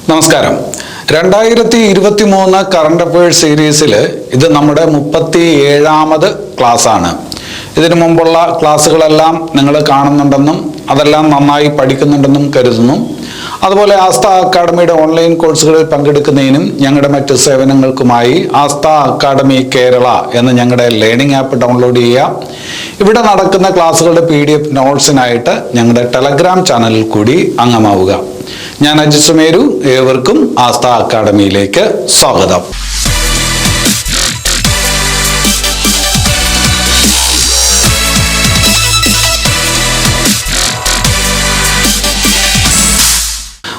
നമസ്കാരം. 2023 current affairs സീരീസിൽ ഇത് നമ്മുടെ 37ാമത് ക്ലാസ് ആണ്. ഇതിനു മുമ്പുള്ള ക്ലാസ്സുകളെല്ലാം നിങ്ങൾ കാണുന്നുണ്ടെന്നും അതെല്ലാം നന്നായി പഠിക്കുന്നുണ്ടെന്നും കരുതുന്നു. അതുപോലെ ആസ്ഥ അക്കാഡമിയുടെ ഓൺലൈൻ കോഴ്സുകളിൽ പങ്കെടുക്കുന്നതിനും ഞങ്ങളുടെ മറ്റ് സേവനങ്ങൾക്കുമായി ആസ്ഥ അക്കാഡമി കേരള എന്ന ഞങ്ങളുടെ ലേണിംഗ് ആപ്പ് ഡൗൺലോഡ് ചെയ്യുക. ഇവിടെ നടക്കുന്ന ക്ലാസ്സുകളുടെ PDF നോട്ട്സിനായിട്ട് ഞങ്ങളുടെ ടെലഗ്രാം ചാനലിൽ കൂടി അംഗമാവുക. ഞാൻ അജിത് സുമേരു. ഏവർക്കും ആസ്ഥ അക്കാഡമിയിലേക്ക് സ്വാഗതം.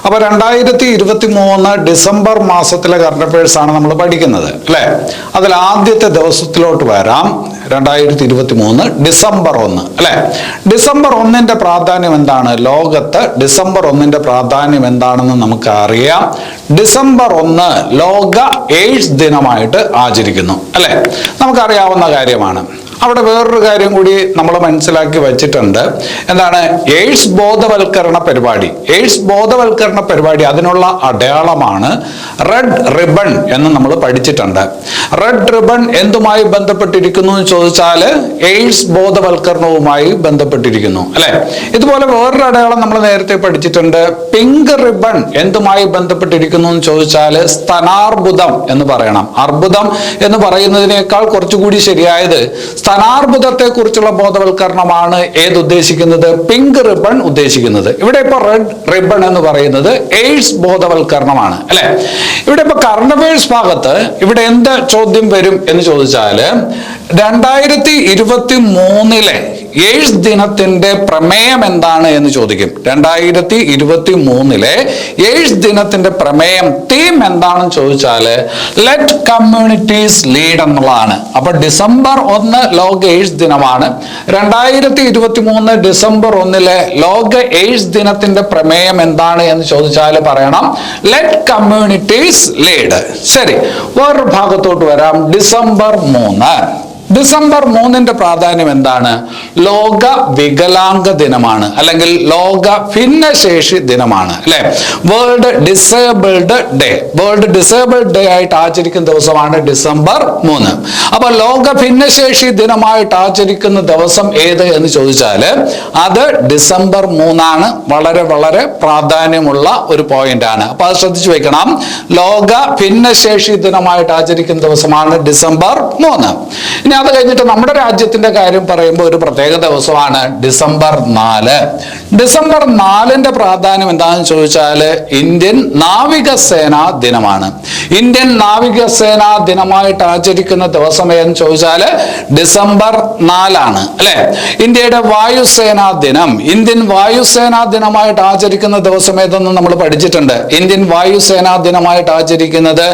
അപ്പോൾ 2023 ഡിസംബർ മാസത്തിലെ കറണ്ട് അഫയേഴ്സ് ആണ് നമ്മൾ പഠിക്കുന്നത്, അല്ലേ? അതിൽ ആദ്യത്തെ ദിവസത്തിലോട്ട് വരാം. 2023 ഡിസംബർ 1, അല്ലെ? ഡിസംബർ 1ന്റെ പ്രാധാന്യം എന്താണ്? ലോകത്ത് ഡിസംബർ 1ന്റെ പ്രാധാന്യം എന്താണെന്ന് നമുക്ക് അറിയാം. ഡിസംബർ 1 ലോക എയ്ഡ്സ് ദിനമായിട്ട് ആചരിക്കുന്നു, അല്ലെ? നമുക്കറിയാവുന്ന കാര്യമാണ്. അവിടെ വേറൊരു കാര്യം കൂടി നമ്മൾ മനസ്സിലാക്കി വച്ചിട്ടുണ്ട്. എന്താണ്? എയ്ഡ്സ് ബോധവൽക്കരണ പരിപാടി. എയ്ഡ്സ് ബോധവൽക്കരണ പരിപാടി അതിനുള്ള അടയാളമാണ് റെഡ് റിബൺ എന്ന് നമ്മൾ പഠിച്ചിട്ടുണ്ട്. റെഡ് റിബൺ എന്തുമായി ബന്ധപ്പെട്ടിരിക്കുന്നു എന്ന് ചോദിച്ചാൽ എയ്ഡ്സ് ബോധവൽക്കരണവുമായി ബന്ധപ്പെട്ടിരിക്കുന്നു, അല്ലെ? ഇതുപോലെ വേറൊരു അടയാളം നമ്മൾ നേരത്തെ പഠിച്ചിട്ടുണ്ട്. പിങ്ക് റിബൺ എന്തുമായി ബന്ധപ്പെട്ടിരിക്കുന്നു എന്ന് ചോദിച്ചാൽ സ്തനാർബുദം എന്ന് പറയണം. അർബുദം എന്ന് പറയുന്നതിനേക്കാൾ കുറച്ചുകൂടി ശരിയായത് സ്തനാർബുദത്തെ കുറിച്ചുള്ള ബോധവൽക്കരണമാണ് ഉദ്ദേശിക്കുന്നത്? പിങ്ക് റിബൺ ഉദ്ദേശിക്കുന്നത്. ഇവിടെ ഇപ്പൊ റെഡ് റിബൺ എന്ന് പറയുന്നത് എയ്ഡ്സ് ബോധവൽക്കരണമാണ്, അല്ലെ? ഇവിടെ ഇപ്പൊ കറണ്ട് അഫയേഴ്സ് ഭാഗത്ത് ഇവിടെ എന്ത് ചോദ്യം വരും എന്ന് ചോദിച്ചാല് 2023 എയ്ഡ്സ് ദിനത്തിന്റെ പ്രമേയം എന്താണ് എന്ന് ചോദിക്കും. 2023 എയ്ഡ്സ് ദിനത്തിന്റെ പ്രമേയം തീം എന്താണെന്ന് ചോദിച്ചാല് ലെറ്റ് കമ്മ്യൂണിറ്റീസ് ലീഡ് എന്നുള്ളതാണ്. അപ്പൊ ഡിസംബർ 1 ലോക എയ്ഡ്സ് ദിനമാണ്. 2023 ഡിസംബർ 1 ലോക എയ്ഡ്സ് ദിനത്തിന്റെ പ്രമേയം എന്താണ് എന്ന് ചോദിച്ചാൽ പറയണം ലെറ്റ് കമ്മ്യൂണിറ്റീസ് ലീഡ്. ശരി, വേറൊരു ഭാഗത്തോട്ട് വരാം. ഡിസംബർ 3. ഡിസംബർ 3ന്റെ പ്രാധാന്യം എന്താണ്? ലോക വികലാംഗ ദിനമാണ്, അല്ലെങ്കിൽ ലോക ഭിന്നശേഷി ദിനമാണ്, അല്ലെ? World disabled day. World disabled day ആയിട്ട് ആചരിക്കുന്ന ദിവസമാണ് ഡിസംബർ 3. അപ്പൊ ലോക ഭിന്നശേഷി ദിനമായിട്ട് ആചരിക്കുന്ന ദിവസം ഏത് എന്ന് ചോദിച്ചാല് അത് ഡിസംബർ 3 വളരെ വളരെ പ്രാധാന്യമുള്ള ഒരു പോയിന്റ് ആണ്. അപ്പൊ അത് ശ്രദ്ധിച്ചു വെക്കണം. ലോക ഭിന്നശേഷി ദിനമായിട്ട് ആചരിക്കുന്ന ദിവസമാണ് ഡിസംബർ 3. ഇനി അത് കഴിഞ്ഞിട്ട് നമ്മുടെ രാജ്യത്തിന്റെ കാര്യം പറയുമ്പോൾ ഒരു പ്രത്യേക ദിവസമാണ് ഡിസംബർ 4. ഡിസംബർ 4ന്റെ പ്രാധാന്യം എന്താണെന്ന് ചോദിച്ചാല് ഇന്ത്യൻ നാവികസേനാ ദിനമാണ്. ഇന്ത്യൻ നാവികസേനാ ദിനമായിട്ട് ആചരിക്കുന്ന ദിവസം ഏതെന്ന് ചോദിച്ചാല് ഡിസംബർ 4, അല്ലെ? ഇന്ത്യയുടെ വായുസേനാ ദിനം, ഇന്ത്യൻ വായുസേനാ ദിനമായിട്ട് ആചരിക്കുന്ന ദിവസം ഏതെന്ന് നമ്മൾ പഠിച്ചിട്ടുണ്ട്. ഇന്ത്യൻ വായുസേനാ ദിനമായിട്ട് ആചരിക്കുന്നത്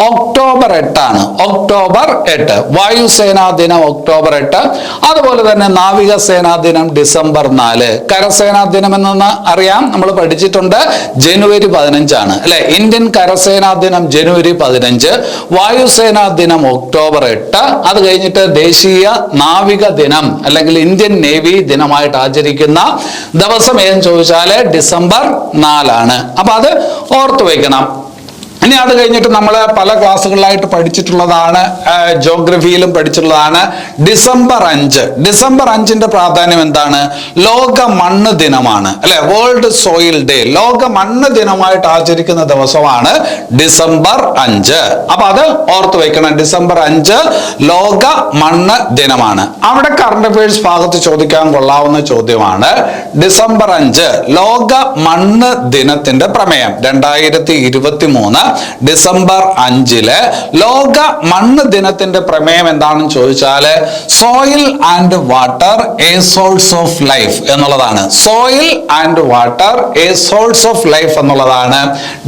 ഒക്ടോബർ 8. ഒക്ടോബർ 8 വായുസേനാ ദിനം ഒക്ടോബർ 8. അതുപോലെ തന്നെ നാവികസേനാ ദിനം ഡിസംബർ 4. കരസേനാ ദിനം എന്ന് അറിയാം, നമ്മൾ പഠിച്ചിട്ടുണ്ട്, ജനുവരി 15, അല്ലെ? ഇന്ത്യൻ കരസേനാ ദിനം ജനുവരി 15. വായുസേനാ ദിനം ഒക്ടോബർ 8. അത് കഴിഞ്ഞിട്ട് ദേശീയ നാവിക ദിനം അല്ലെങ്കിൽ ഇന്ത്യൻ നേവി ദിനമായിട്ട് ആചരിക്കുന്ന ദിവസം ഏതെന്ന് ചോദിച്ചാല് ഡിസംബർ 4. അപ്പൊ അത് ഓർത്തു വയ്ക്കണം. ഇനി അത് കഴിഞ്ഞിട്ട് നമ്മൾ പല ക്ലാസ്സുകളിലായിട്ട് പഠിച്ചിട്ടുള്ളതാണ്, ജോഗ്രഫിയിലും പഠിച്ചിട്ടുള്ളതാണ്. ഡിസംബർ 5. ഡിസംബർ 5ന്റെ പ്രാധാന്യം എന്താണ്? ലോക മണ്ണ് ദിനമാണ്, അല്ലെ? World soil day. ലോക മണ്ണ് ദിനമായിട്ട് ആചരിക്കുന്ന ദിവസമാണ് ഡിസംബർ 5. അപ്പൊ അത് ഓർത്തു വയ്ക്കണം. ഡിസംബർ 5 ലോക മണ്ണ് ദിനമാണ്. അവിടെ കറണ്ട് അഫയേഴ്സ് ഭാഗത്ത് ചോദിക്കാൻ കൊള്ളാവുന്ന ചോദ്യമാണ് ഡിസംബർ 5 ലോക മണ്ണ് ദിനത്തിന്റെ പ്രമേയം. 2023 ഡിസംബർ 5 ലോക മണ്ണ് ദിനത്തിന്റെ പ്രമേയം എന്താണെന്ന് ചോദിച്ചാല് soil and water a source of life എന്നുള്ളതാണ്. Soil and water a source of life എന്നുള്ളതാണ്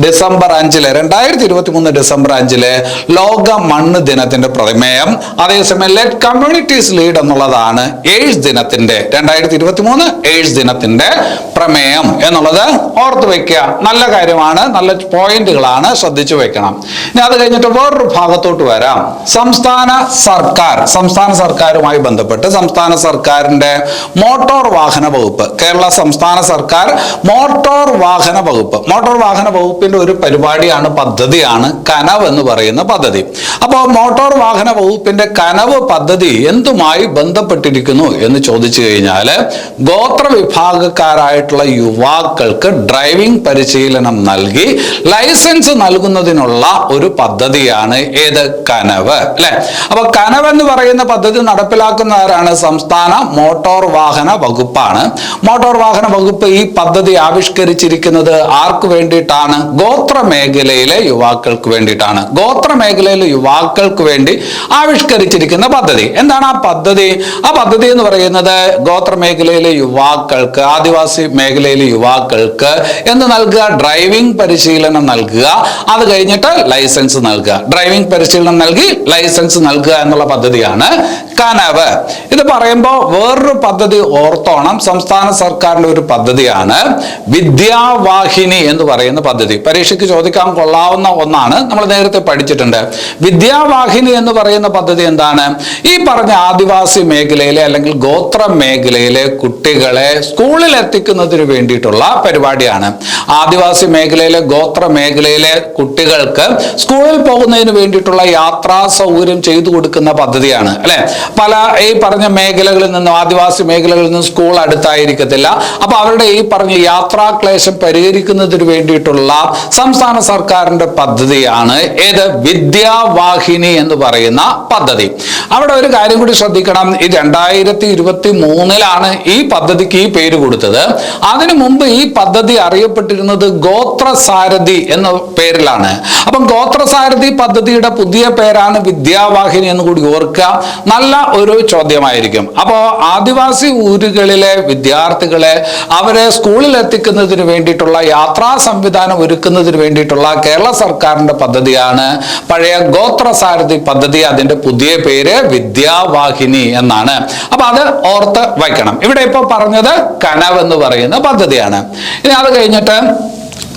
ഡിസംബർ 5 2023 ഡിസംബർ 5 ലോക മണ്ണ് ദിനത്തിന്റെ പ്രമേയം. അതേസമയം ലെറ്റ് കമ്മ്യൂണിറ്റീസ് ലീഡ് എന്നുള്ളതാണ് എയ്ഡ്സ് ദിനത്തിന്റെ 2023 എയ്ഡ്സ് ദിനത്തിന്റെ പ്രമേയം എന്നുള്ളത് ഓർത്തു വെക്കുക. നല്ല കാര്യമാണ്, നല്ല പോയിന്റുകളാണ്. ശ്രദ്ധിക്കുക. ശ്രദ്ധിച്ചു വെക്കണം. ഇനി അത് കഴിഞ്ഞിട്ട് വേറൊരു ഭാഗത്തോട്ട് വരാം. സംസ്ഥാന സർക്കാരുമായി ബന്ധപ്പെട്ട് സംസ്ഥാന സർക്കാരിന്റെ മോട്ടോർ വാഹന വകുപ്പ്, കേരള സംസ്ഥാന സർക്കാർ മോട്ടോർ വാഹന വകുപ്പിന്റെ ഒരു പരിപാടിയാണ്, പദ്ധതിയാണ് കനവ് എന്ന് പറയുന്ന പദ്ധതി. അപ്പോൾ മോട്ടോർ വാഹന വകുപ്പിന്റെ കനവ് പദ്ധതി എന്തുമായി ബന്ധപ്പെട്ടിരിക്കുന്നു എന്ന് ചോദിച്ചു കഴിഞ്ഞാൽ, ഗോത്ര വിഭാഗക്കാരായിട്ടുള്ള യുവാക്കൾക്ക് ഡ്രൈവിംഗ് പരിശീലനം നൽകി ലൈസൻസ് നൽകുന്നതിനുള്ള ഒരു പദ്ധതിയാണ് ഏത്? കനവ്, അല്ലെ? അപ്പൊ കനവ് എന്ന് പറയുന്ന പദ്ധതി നടപ്പിലാക്കുന്ന ആരാണ്? സംസ്ഥാന മോട്ടോർ വാഹന വകുപ്പാണ്. മോട്ടോർ വാഹന വകുപ്പ് ഈ പദ്ധതി ആവിഷ്കരിച്ചിരിക്കുന്നത് ആർക്ക് വേണ്ടിയിട്ടാണ്? ഗോത്ര മേഖലയിലെ യുവാക്കൾക്ക് വേണ്ടിയിട്ടാണ്. ഗോത്ര മേഖലയിലെ യുവാക്കൾക്ക് വേണ്ടി ആവിഷ്കരിച്ചിരിക്കുന്ന പദ്ധതി. എന്താണ് ആ പദ്ധതി? ആ പദ്ധതി എന്ന് പറയുന്നത് ഗോത്ര മേഖലയിലെ യുവാക്കൾക്ക്, ആദിവാസി മേഖലയിലെ യുവാക്കൾക്ക് എന്ത് നൽകുക? ഡ്രൈവിംഗ് പരിശീലനം നൽകുക. അത് കഴിഞ്ഞിട്ട് ലൈസൻസ് നൽകുക. ഡ്രൈവിംഗ് പരിശീലനം നൽകി ലൈസൻസ് നൽകുക എന്നുള്ള പദ്ധതിയാണ് കനവ്. ഇത് പറയുമ്പോൾ വേറൊരു പദ്ധതി ഓർത്തോണം. സംസ്ഥാന സർക്കാരിന്റെ ഒരു പദ്ധതിയാണ് വിദ്യാവാഹിനി എന്ന് പറയുന്ന പദ്ധതി. പരീക്ഷയ്ക്ക് ചോദിക്കാൻ കൊള്ളാവുന്ന ഒന്നാണ്, നമ്മൾ നേരത്തെ പഠിച്ചിട്ടുണ്ട്. വിദ്യാവാഹിനി എന്ന് പറയുന്ന പദ്ധതി എന്താണ്? ഈ പറഞ്ഞ ആദിവാസി മേഖലയിലെ അല്ലെങ്കിൽ ഗോത്ര മേഖലയിലെ കുട്ടികളെ സ്കൂളിൽ എത്തിക്കുന്നതിന് വേണ്ടിയിട്ടുള്ള പരിപാടിയാണ്. ആദിവാസി മേഖലയിലെ ഗോത്ര മേഖലയിലെ കുട്ടികൾക്ക് സ്കൂളിൽ പോകുന്നതിന് വേണ്ടിയിട്ടുള്ള യാത്രാ സൗകര്യം ചെയ്തു കൊടുക്കുന്ന പദ്ധതിയാണ്, അല്ലെ? പല ഈ പറഞ്ഞ മേഖലകളിൽ നിന്നും, ആദിവാസി മേഖലകളിൽ നിന്നും സ്കൂൾ അടുത്തായിരിക്കത്തില്ല. അപ്പൊ അവരുടെ ഈ പറഞ്ഞ യാത്രാക്ലേശം പരിഹരിക്കുന്നതിന് വേണ്ടിയിട്ടുള്ള സംസ്ഥാന സർക്കാരിന്റെ പദ്ധതിയാണ് ഏത്? വിദ്യാവാഹിനി എന്ന് പറയുന്ന പദ്ധതി. അവിടെ ഒരു കാര്യം കൂടി ശ്രദ്ധിക്കണം. ഈ 2023 ഈ പദ്ധതിക്ക് ഈ പേര് കൊടുത്തത്. അതിനു മുമ്പ് ഈ പദ്ധതി അറിയപ്പെട്ടിരുന്നത് ഗോത്രസാരഥി എന്ന പേരിലാണ്. അപ്പം ഗോത്രസാരഥി പദ്ധതിയുടെ പുതിയ പേരാണ് വിദ്യാവാഹിനി എന്ന് കൂടി ഓർക്കുക. നല്ല ഒരു ചോദ്യമായിരിക്കും. അപ്പോൾ ആദിവാസി ഊരുകളിലെ വിദ്യാർത്ഥികളെ അവരെ സ്കൂളിൽ എത്തിക്കുന്നതിന് വേണ്ടിയിട്ടുള്ള യാത്രാ സംവിധാനം ഒരുക്കുന്നതിന് വേണ്ടിയിട്ടുള്ള കേരള സർക്കാരിന്റെ പദ്ധതിയാണ് പഴയ ഗോത്രസാരഥി പദ്ധതി. അതിന്റെ പുതിയ പേര് വിദ്യാവാഹിനി എന്നാണ്. അപ്പൊ അത് ഓർത്ത് വയ്ക്കണം. ഇവിടെ ഇപ്പൊ പറഞ്ഞത് കനവ് എന്ന് പറയുന്ന പദ്ധതിയാണ്. ഇനി അത് കഴിഞ്ഞിട്ട്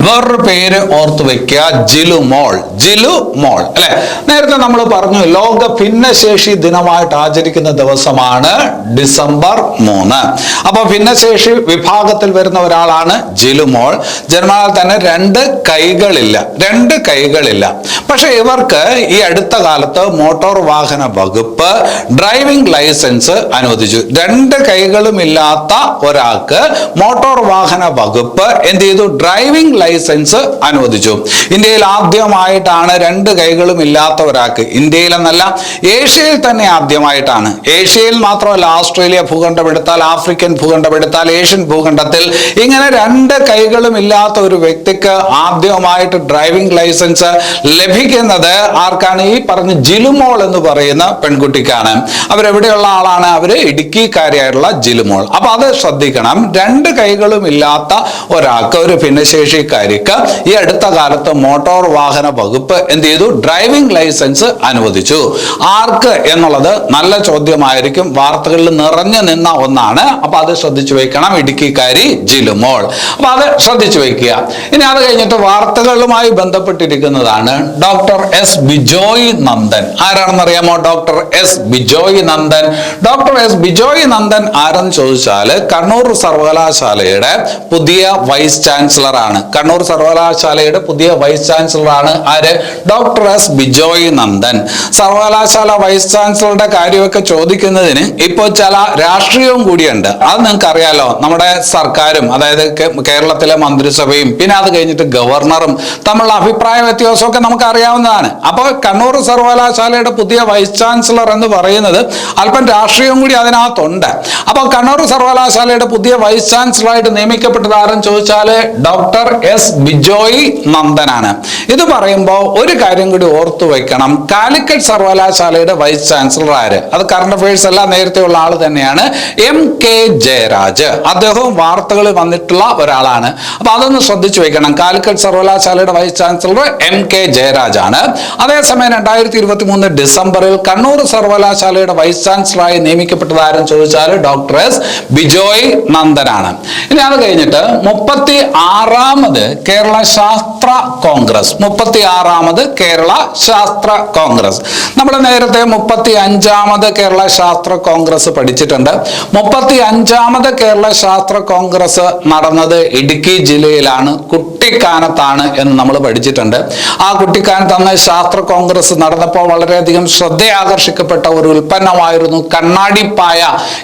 വേറൊരു പേര് ഓർത്തു വെക്കുക, ജിലുമോൾ. ജിലുമോൾ, അല്ലെ? നേരത്തെ നമ്മൾ പറഞ്ഞു ലോക ഭിന്നശേഷി ദിനമായിട്ട് ആചരിക്കുന്ന ദിവസമാണ് ഡിസംബർ 3. അപ്പൊ ഭിന്നശേഷി വിഭാഗത്തിൽ വരുന്ന ഒരാളാണ് ജിലുമോൾ. ജന്മനാൽ തന്നെ രണ്ട് കൈകളില്ല. പക്ഷെ ഇവർക്ക് ഈ അടുത്ത കാലത്ത് മോട്ടോർ വാഹന വകുപ്പ് ഡ്രൈവിംഗ് ലൈസൻസ് അനുവദിച്ചു. രണ്ട് കൈകളും ഇല്ലാത്ത ഒരാൾക്ക് മോട്ടോർ വാഹന വകുപ്പ് എന്ത് ചെയ്തു? ഡ്രൈവിംഗ് ലൈസൻസ് അനുവദിച്ചു. ഇന്ത്യയിൽ ആദ്യമായിട്ടാണ് രണ്ട് കൈകളും ഇല്ലാത്ത ഒരാൾക്ക്, ഇന്ത്യയിലെന്നല്ല ഏഷ്യയിൽ തന്നെ ആദ്യമായിട്ടാണ്. ഏഷ്യയിൽ മാത്രമല്ല, ഓസ്ട്രേലിയ ഭൂഖണ്ഡം എടുത്താൽ, ആഫ്രിക്കൻ ഭൂഖണ്ഡം എടുത്താൽ, ഏഷ്യൻ ഭൂഖണ്ഡത്തിൽ ഇങ്ങനെ രണ്ട് കൈകളും ഇല്ലാത്ത ഒരു വ്യക്തിക്ക് ആദ്യമായിട്ട് ഡ്രൈവിംഗ് ലൈസൻസ് ലഭിക്കുന്നത് ആർക്കാണ്? ഈ പറഞ്ഞ ജിലുമോൾ എന്ന് പറയുന്ന പെൺകുട്ടിക്കാണ്. അവരെവിടെയുള്ള ആളാണ്? അവര് ഇടുക്കിക്കാരിയായിട്ടുള്ള ജിലുമോൾ. അപ്പൊ അത് ശ്രദ്ധിക്കണം. രണ്ട് കൈകളും ഇല്ലാത്ത ഒരാൾക്ക്, ഒരു ഭിന്നശേഷിക്കാരിക്ക് ഈ അടുത്ത കാലത്ത് മോട്ടോർ വാഹന വകുപ്പ് എന്ത് ചെയ്തു? ഡ്രൈവിംഗ് ലൈസൻസ് അനുവദിച്ചു. ആർക്ക് എന്നുള്ളത് നല്ല ചോദ്യമായിരിക്കും, വാർത്തകളിൽ നിറഞ്ഞു നിന്ന ഒന്നാണ്. അപ്പൊ അത് ശ്രദ്ധിച്ചു വെക്കണം. ഇടുക്കിക്കാരി ജിലുമോൾ. അപ്പൊ അത് ശ്രദ്ധിച്ചു വെക്കുക. ഇനി അത് കഴിഞ്ഞിട്ട് വാർത്തകളുമായി ബന്ധപ്പെട്ടിരിക്കുന്നതാണ് ഡോക്ടർ എസ് ബിജോയ് നന്ദൻ. ആരാണെന്ന് അറിയാമോ? Doctor S Bijoy Nandan. Doctor S Bijoy Nandan ആരെന്ന് ചോദിച്ചാൽ കണ്ണൂർ സർവകലാശാലയുടെ പുതിയ വൈസ് ചാൻസലർ ആണ്. കണ്ണൂർ സർവകലാശാലയുടെ പുതിയ വൈസ് ചാൻസലർ ആണ് ആര്? Doctor S Bijoy Nandan. സർവകലാശാല വൈസ് ചാൻസലറുടെ കാര്യമൊക്കെ ചോദിക്കുന്നതിന് ഇപ്പോൾ ചില രാഷ്ട്രീയവും കൂടിയുണ്ട്. അത് നിങ്ങൾക്ക് അറിയാലോ. നമ്മുടെ സർക്കാരും, അതായത് കേരളത്തിലെ മന്ത്രിസഭയും പിന്നെ അത് കഴിഞ്ഞിട്ട് ഗവർണറും തമ്മിലുള്ള അഭിപ്രായ വ്യത്യാസമൊക്കെ നമുക്ക് അറിയാവുന്നതാണ്. അപ്പോൾ കണ്ണൂർ സർവകലാശാലയുടെ പുതിയ വൈസ് ചാൻസലർ എന്ന് പറയുന്നത് അല്പം രാഷ്ട്രീയവും കൂടി അതിനകത്തുണ്ട്. അപ്പോൾ കണ്ണൂർ സർവകലാശാലയുടെ പുതിയ വൈസ് ചാൻസലറായിട്ട് നിയമിക്കപ്പെട്ടത് ആരെന്ന് ചോദിച്ചാൽ ഡോക്ടർ എസ് ബിജോയ് നന്ദനാണ്. ഇത് പറയുമ്പോൾ ഒരു കാര്യം കൂടി ഓർത്തു വെക്കണം. കാലിക്കറ്റ് സർവകലാശാലയുടെ വൈസ് ചാൻസലർ ആര്? അത് കറണ്ട് അഫയേഴ്സ് എല്ലാം നേരത്തെ ഉള്ള ആൾ തന്നെയാണ്, MK ജയരാജ്. അദ്ദേഹവും വാർത്തകളിൽ വന്നിട്ടുള്ള ഒരാളാണ്. അപ്പൊ അതൊന്ന് ശ്രദ്ധിച്ചു വെക്കണം. കാലിക്കറ്റ് സർവകലാശാലയുടെ വൈസ് ചാൻസലർ MK ജയരാജ് ആണ്. അതേസമയം 2023 ഡിസംബറിൽ കണ്ണൂർ സർവകലാശാലയുടെ വൈസ് ചാൻസലറായി നിയമിക്കപ്പെട്ടത് ആരെന്ന് ചോദിച്ചാൽ ഡോക്ടർ എസ് ബിജോയ് നന്ദനാണ്. ഇനി അത് കഴിഞ്ഞിട്ട് 36ാമത് കേരള ശാസ്ത്ര കോൺഗ്രസ്, 36ാമത് കേരള ശാസ്ത്ര കോൺഗ്രസ്. നമ്മൾ നേരത്തെ 35ാമത് കേരള ശാസ്ത്ര കോൺഗ്രസ് പഠിച്ചിട്ടുണ്ട്. 35ാമത് കേരള ശാസ്ത്ര കോൺഗ്രസ് നടന്നത് ഇടുക്കി ജില്ലയിലാണ്, കുട്ടിക്കാനത്താണ് എന്ന് നമ്മൾ പഠിച്ചിട്ടുണ്ട്. ആ കുട്ടിക്കാനത്ത് അന്ന് ശാസ്ത്ര കോൺഗ്രസ് നടന്നപ്പോൾ വളരെയധികം ശ്രദ്ധയാകർഷിക്കപ്പെട്ട ഒരു ഉൽപ്പന്നമായിരുന്നു കണ്ണാടിപ്പായ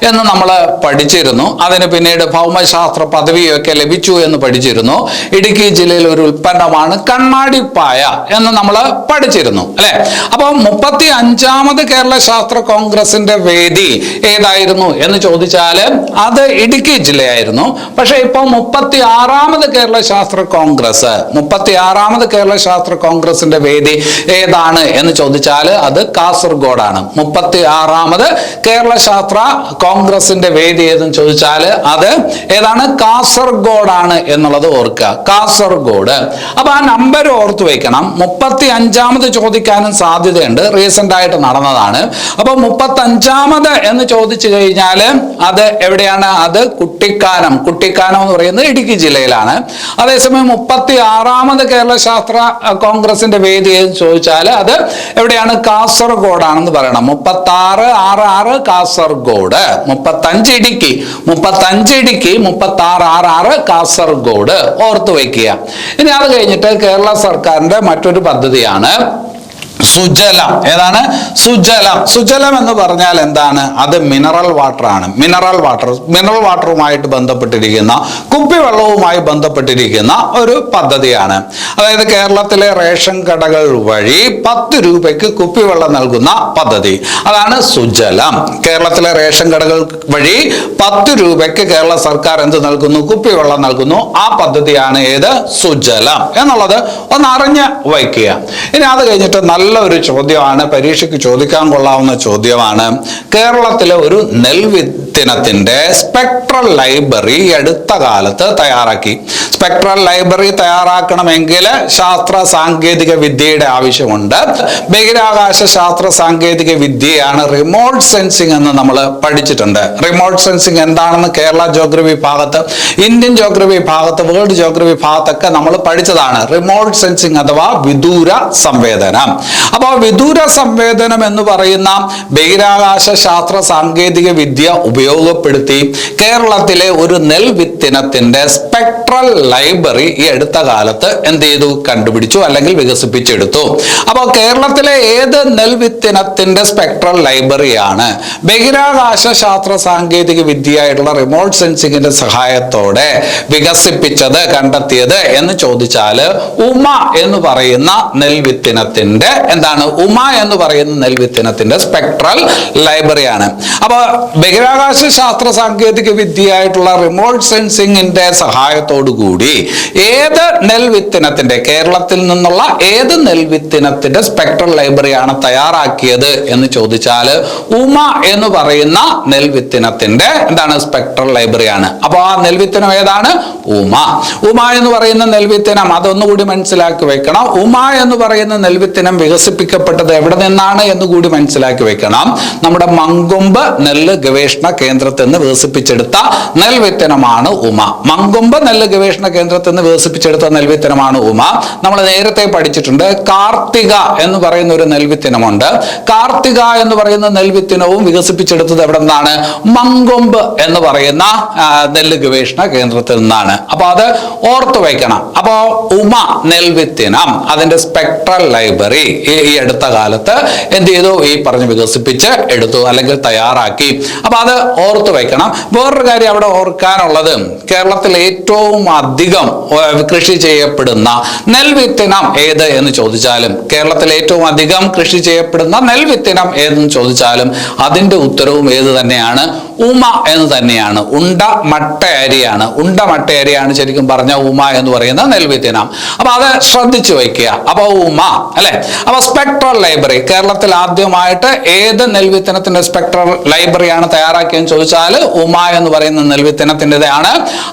എന്ന് നമ്മൾ പഠിച്ചിരുന്നു. അതിന് പിന്നീട് ഭൗമശാസ്ത്ര പദവിയൊക്കെ ലഭിച്ചു എന്ന് പഠിച്ചിരുന്നു. ഇടുക്കി ജില്ലയിൽ ഒരു ഉൽപ്പന്നമാണ് കണ്ണാടിപ്പായ എന്ന് നമ്മൾ പഠിച്ചിരുന്നു, അല്ലെ? അപ്പൊ 35ാമത് കേരള ശാസ്ത്ര കോൺഗ്രസിന്റെ വേദി ഏതായിരുന്നു എന്ന് ചോദിച്ചാൽ അത് ഇടുക്കി ജില്ലയായിരുന്നു. പക്ഷെ ഇപ്പൊ 36ാമത് കേരള ശാസ്ത്ര കോൺഗ്രസ്, 36ാമത് കേരള ശാസ്ത്ര കോൺഗ്രസിന്റെ വേദി ഏതാണ് എന്ന് ചോദിച്ചാൽ അത് കാസർഗോഡാണ്. 36ാമത് കേരള ശാസ്ത്ര കോൺഗ്രസിന്റെ വേദി ഏതെന്ന് ചോദിച്ചാൽ അത് ഏതാണ്? കാസർഗോഡാണ് എന്നുള്ളത് ഓർക്കുക, കാസർഗോഡ്. അപ്പൊ ആ നമ്പർ ഓർത്തു വെക്കണം. 35ാമത് ചോദിക്കാനും സാധ്യതയുണ്ട്, റീസെന്റ് ആയിട്ട് നടന്നതാണ്. അപ്പൊ 35ാമത് എന്ന് ചോദിച്ചു കഴിഞ്ഞാൽ അത് എവിടെയാണ്? അത് കുട്ടിക്കാനം. കുട്ടിക്കാനം എന്ന് പറയുന്നത് ഇടുക്കി ജില്ലയിലാണ്. അതേസമയം 36ാമത് കേരള ശാസ്ത്ര കോൺഗ്രസിന്റെ വേദി എന്ന് ചോദിച്ചാൽ അത് എവിടെയാണ്? കാസർഗോഡാണെന്ന് പറയണം. 36 കാസർഗോഡ്, 35 ഇടുക്കി, 35 ഇടുക്കി, 36 കാസർഗോഡ് ഓർത്തു വയ്ക്കുക. ഇനി അത് കഴിഞ്ഞിട്ട് കേരള സർക്കാരിന്റെ മറ്റൊരു പദ്ധതിയാണ് സുജലം. ഏതാണ്? സുജലം. സുജലം എന്ന് പറഞ്ഞാൽ എന്താണ്? അത് മിനറൽ വാട്ടർ ആണ്. മിനറൽ വാട്ടറുമായിട്ട് ബന്ധപ്പെട്ടിരിക്കുന്ന, കുപ്പിവെള്ളവുമായി ബന്ധപ്പെട്ടിരിക്കുന്ന ഒരു പദ്ധതിയാണ്. അതായത് കേരളത്തിലെ റേഷൻ കടകൾ വഴി 10 രൂപയ്ക്ക് കുപ്പിവെള്ളം നൽകുന്ന പദ്ധതി, അതാണ് സുജലം. കേരളത്തിലെ റേഷൻ കടകൾ വഴി 10 രൂപയ്ക്ക് കേരള സർക്കാർ എന്ത് നൽകുന്നു? കുപ്പിവെള്ളം നൽകുന്നു. ആ പദ്ധതിയാണ് ഏത്? സുജലം എന്നുള്ളത് ഒന്ന് അറിഞ്ഞ് വയ്ക്കുക. ഇനി അത് കഴിഞ്ഞിട്ട് നല്ലൊരു ചോദ്യമാണ്, പരീക്ഷയ്ക്ക് ചോദിക്കാൻ കൊള്ളാവുന്ന ചോദ്യമാണ്. കേരളത്തിലെ ഒരു നെൽവിത്തിനത്തിന്റെ സ്പെക്ട്രൽ ലൈബ്രറി അടുത്ത കാലത്ത് തയ്യാറാക്കി. സ്പെക്ട്രൽ ലൈബ്രറി തയ്യാറാക്കണമെങ്കിൽ ശാസ്ത്ര സാങ്കേതിക വിദ്യയുടെ ആവശ്യമുണ്ട്. ബഹിരാകാശ ശാസ്ത്ര സാങ്കേതിക വിദ്യയാണ് റിമോട്ട് സെൻസിങ് എന്ന് നമ്മൾ പഠിച്ചിട്ടുണ്ട്. റിമോട്ട് സെൻസിങ് എന്താണെന്ന് കേരള ജോഗ്രഫി ഭാഗത്ത്, ഇന്ത്യൻ ജോഗ്രഫി ഭാഗത്ത്, വേൾഡ് ജോഗ്രഫി ഭാഗത്തൊക്കെ നമ്മൾ പഠിച്ചതാണ്. റിമോട്ട് സെൻസിങ് അഥവാ വിദൂര സംവേദനം. അപ്പോൾ വിദൂര സംവേദനം എന്ന് പറയുന്ന ബഹിരാകാശ ശാസ്ത്ര സാങ്കേതിക വിദ്യ ഉപയോഗപ്പെടുത്തി കേരളത്തിലെ ഒരു നെൽവിത്തിനത്തിന്റെ സ്പെക്ട്രൽ ലൈബ്രറി ഈ അടുത്ത കാലത്ത് എന്ത് ചെയ്തു? കണ്ടുപിടിച്ചു, അല്ലെങ്കിൽ വികസിപ്പിച്ചെടുത്തു. അപ്പോൾ കേരളത്തിലെ ഏത് നെൽവിത്തിനത്തിന്റെ സ്പെക്ട്രൽ ലൈബ്രറിയാണ് ബഹിരാകാശ ശാസ്ത്ര സാങ്കേതിക വിദ്യയായിട്ടുള്ള റിമോട്ട് സെൻസിങ്ങിന്റെ സഹായത്തോടെ വികസിപ്പിച്ചത്, കണ്ടെത്തിയത് എന്ന് ചോദിച്ചാൽ ഉമ എന്ന് പറയുന്ന നെൽവിത്തിനത്തിന്റെ എന്താണ്? ഉമ എന്ന് പറയുന്ന നെൽവിത്തിനത്തിന്റെ സ്പെക്ട്രൽ ലൈബ്രറിയാണ്. അപ്പൊ ബഹിരാകാശ ശാസ്ത്ര സാങ്കേതിക വിദ്യയായിട്ടുള്ള റിമോട്ട് സെൻസിങ്ങിന്റെ സഹായത്തോടു കൂടി ഏത് നെൽവിത്തിനത്തിന്റെ, കേരളത്തിൽ നിന്നുള്ള ഏത് നെൽവിത്തിനത്തിന്റെ സ്പെക്ട്രൽ ലൈബ്രറിയാണ് തയ്യാറാക്കിയത് എന്ന് ചോദിച്ചാൽ ഉമ എന്ന് പറയുന്ന നെൽവിത്തിനത്തിന്റെ എന്താണ്? സ്പെക്ട്രൽ ലൈബ്രറിയാണ്. അപ്പൊ ആ നെൽവിത്തിനം ഏതാണ്? ഉമ. ഉമ എന്ന് പറയുന്ന നെൽവിത്തിനം അതൊന്നുകൂടി മനസ്സിലാക്കി വെക്കണം. ഉമ എന്ന് പറയുന്ന നെൽവിത്തിനം വികസിപ്പിക്കപ്പെട്ടത് എവിടെ നിന്നാണ് എന്ന് കൂടി മനസ്സിലാക്കി വെക്കണം. നമ്മുടെ മങ്കൊമ്പ് നെല്ല് ഗവേഷണ കേന്ദ്രത്തിൽ നിന്ന് വികസിപ്പിച്ചെടുത്ത നെൽവിത്തിനമാണ് ഉമ. മങ്കൊമ്പ് നെല്ല് ഗവേഷണ കേന്ദ്രത്തിൽ നിന്ന് വികസിപ്പിച്ചെടുത്ത നെൽവിത്തിനമാണ് ഉമ. നമ്മൾ നേരത്തെ പഠിച്ചിട്ടുണ്ട് കാർത്തിക എന്ന് പറയുന്ന ഒരു നെൽവിത്തിനമുണ്ട്. കാർത്തിക എന്ന് പറയുന്ന നെൽവിത്തിനവും വികസിപ്പിച്ചെടുത്തത് എവിടെ നിന്നാണ്? മങ്കൊമ്പ് എന്ന് പറയുന്ന നെല്ല് ഗവേഷണ കേന്ദ്രത്തിൽ നിന്നാണ്. അപ്പൊ അത് ഓർത്തു വയ്ക്കണം. അപ്പോ ഉമ നെൽവിത്തിനം അതിന്റെ സ്പെക്ട്രൽ ലൈബ്രറി ഈ അടുത്ത കാലത്ത് എന്ത് ചെയ്തു? ഈ പറഞ്ഞ് വികസിപ്പിച്ച് എടുത്തു, അല്ലെങ്കിൽ തയ്യാറാക്കി. അപ്പൊ അത് ഓർത്തു വയ്ക്കണം. വേറൊരു കാര്യം അവിടെ ഓർക്കാനുള്ളത്, കേരളത്തിൽ ഏറ്റവും അധികം കൃഷി ചെയ്യപ്പെടുന്ന നെൽവിത്തിനം ഏത് എന്ന് ചോദിച്ചാലും, കേരളത്തിൽ ഏറ്റവും അധികം കൃഷി ചെയ്യപ്പെടുന്ന നെൽവിത്തിനം ഏതെന്ന് ചോദിച്ചാലും അതിന്റെ ഉത്തരവും ഏത് തന്നെയാണ്? ഉമ എന്ന് തന്നെയാണ്. ഉണ്ട മട്ട അരിയാണ്. ഉണ്ട മട്ട അരിയാണ് ശരിക്കും പറഞ്ഞ ഉമ എന്ന് പറയുന്ന നെൽവിത്തിനം. അപ്പൊ അത് ശ്രദ്ധിച്ചു വയ്ക്കുക. അപ്പൊ ഉമ, അല്ലെ? അപ്പൊ സ്പെക്ട്രൽ ലൈബ്രറി കേരളത്തിൽ ആദ്യമായിട്ട് ഏത് നെൽവിത്തിനത്തിന്റെ സ്പെക്ട്രൽ ലൈബ്രറിയാണ് തയ്യാറാക്കിയെന്ന് ചോദിച്ചാൽ ഉമ എന്ന് പറയുന്ന നെൽവിത്തിനത്തിൻ്റെതാണ്.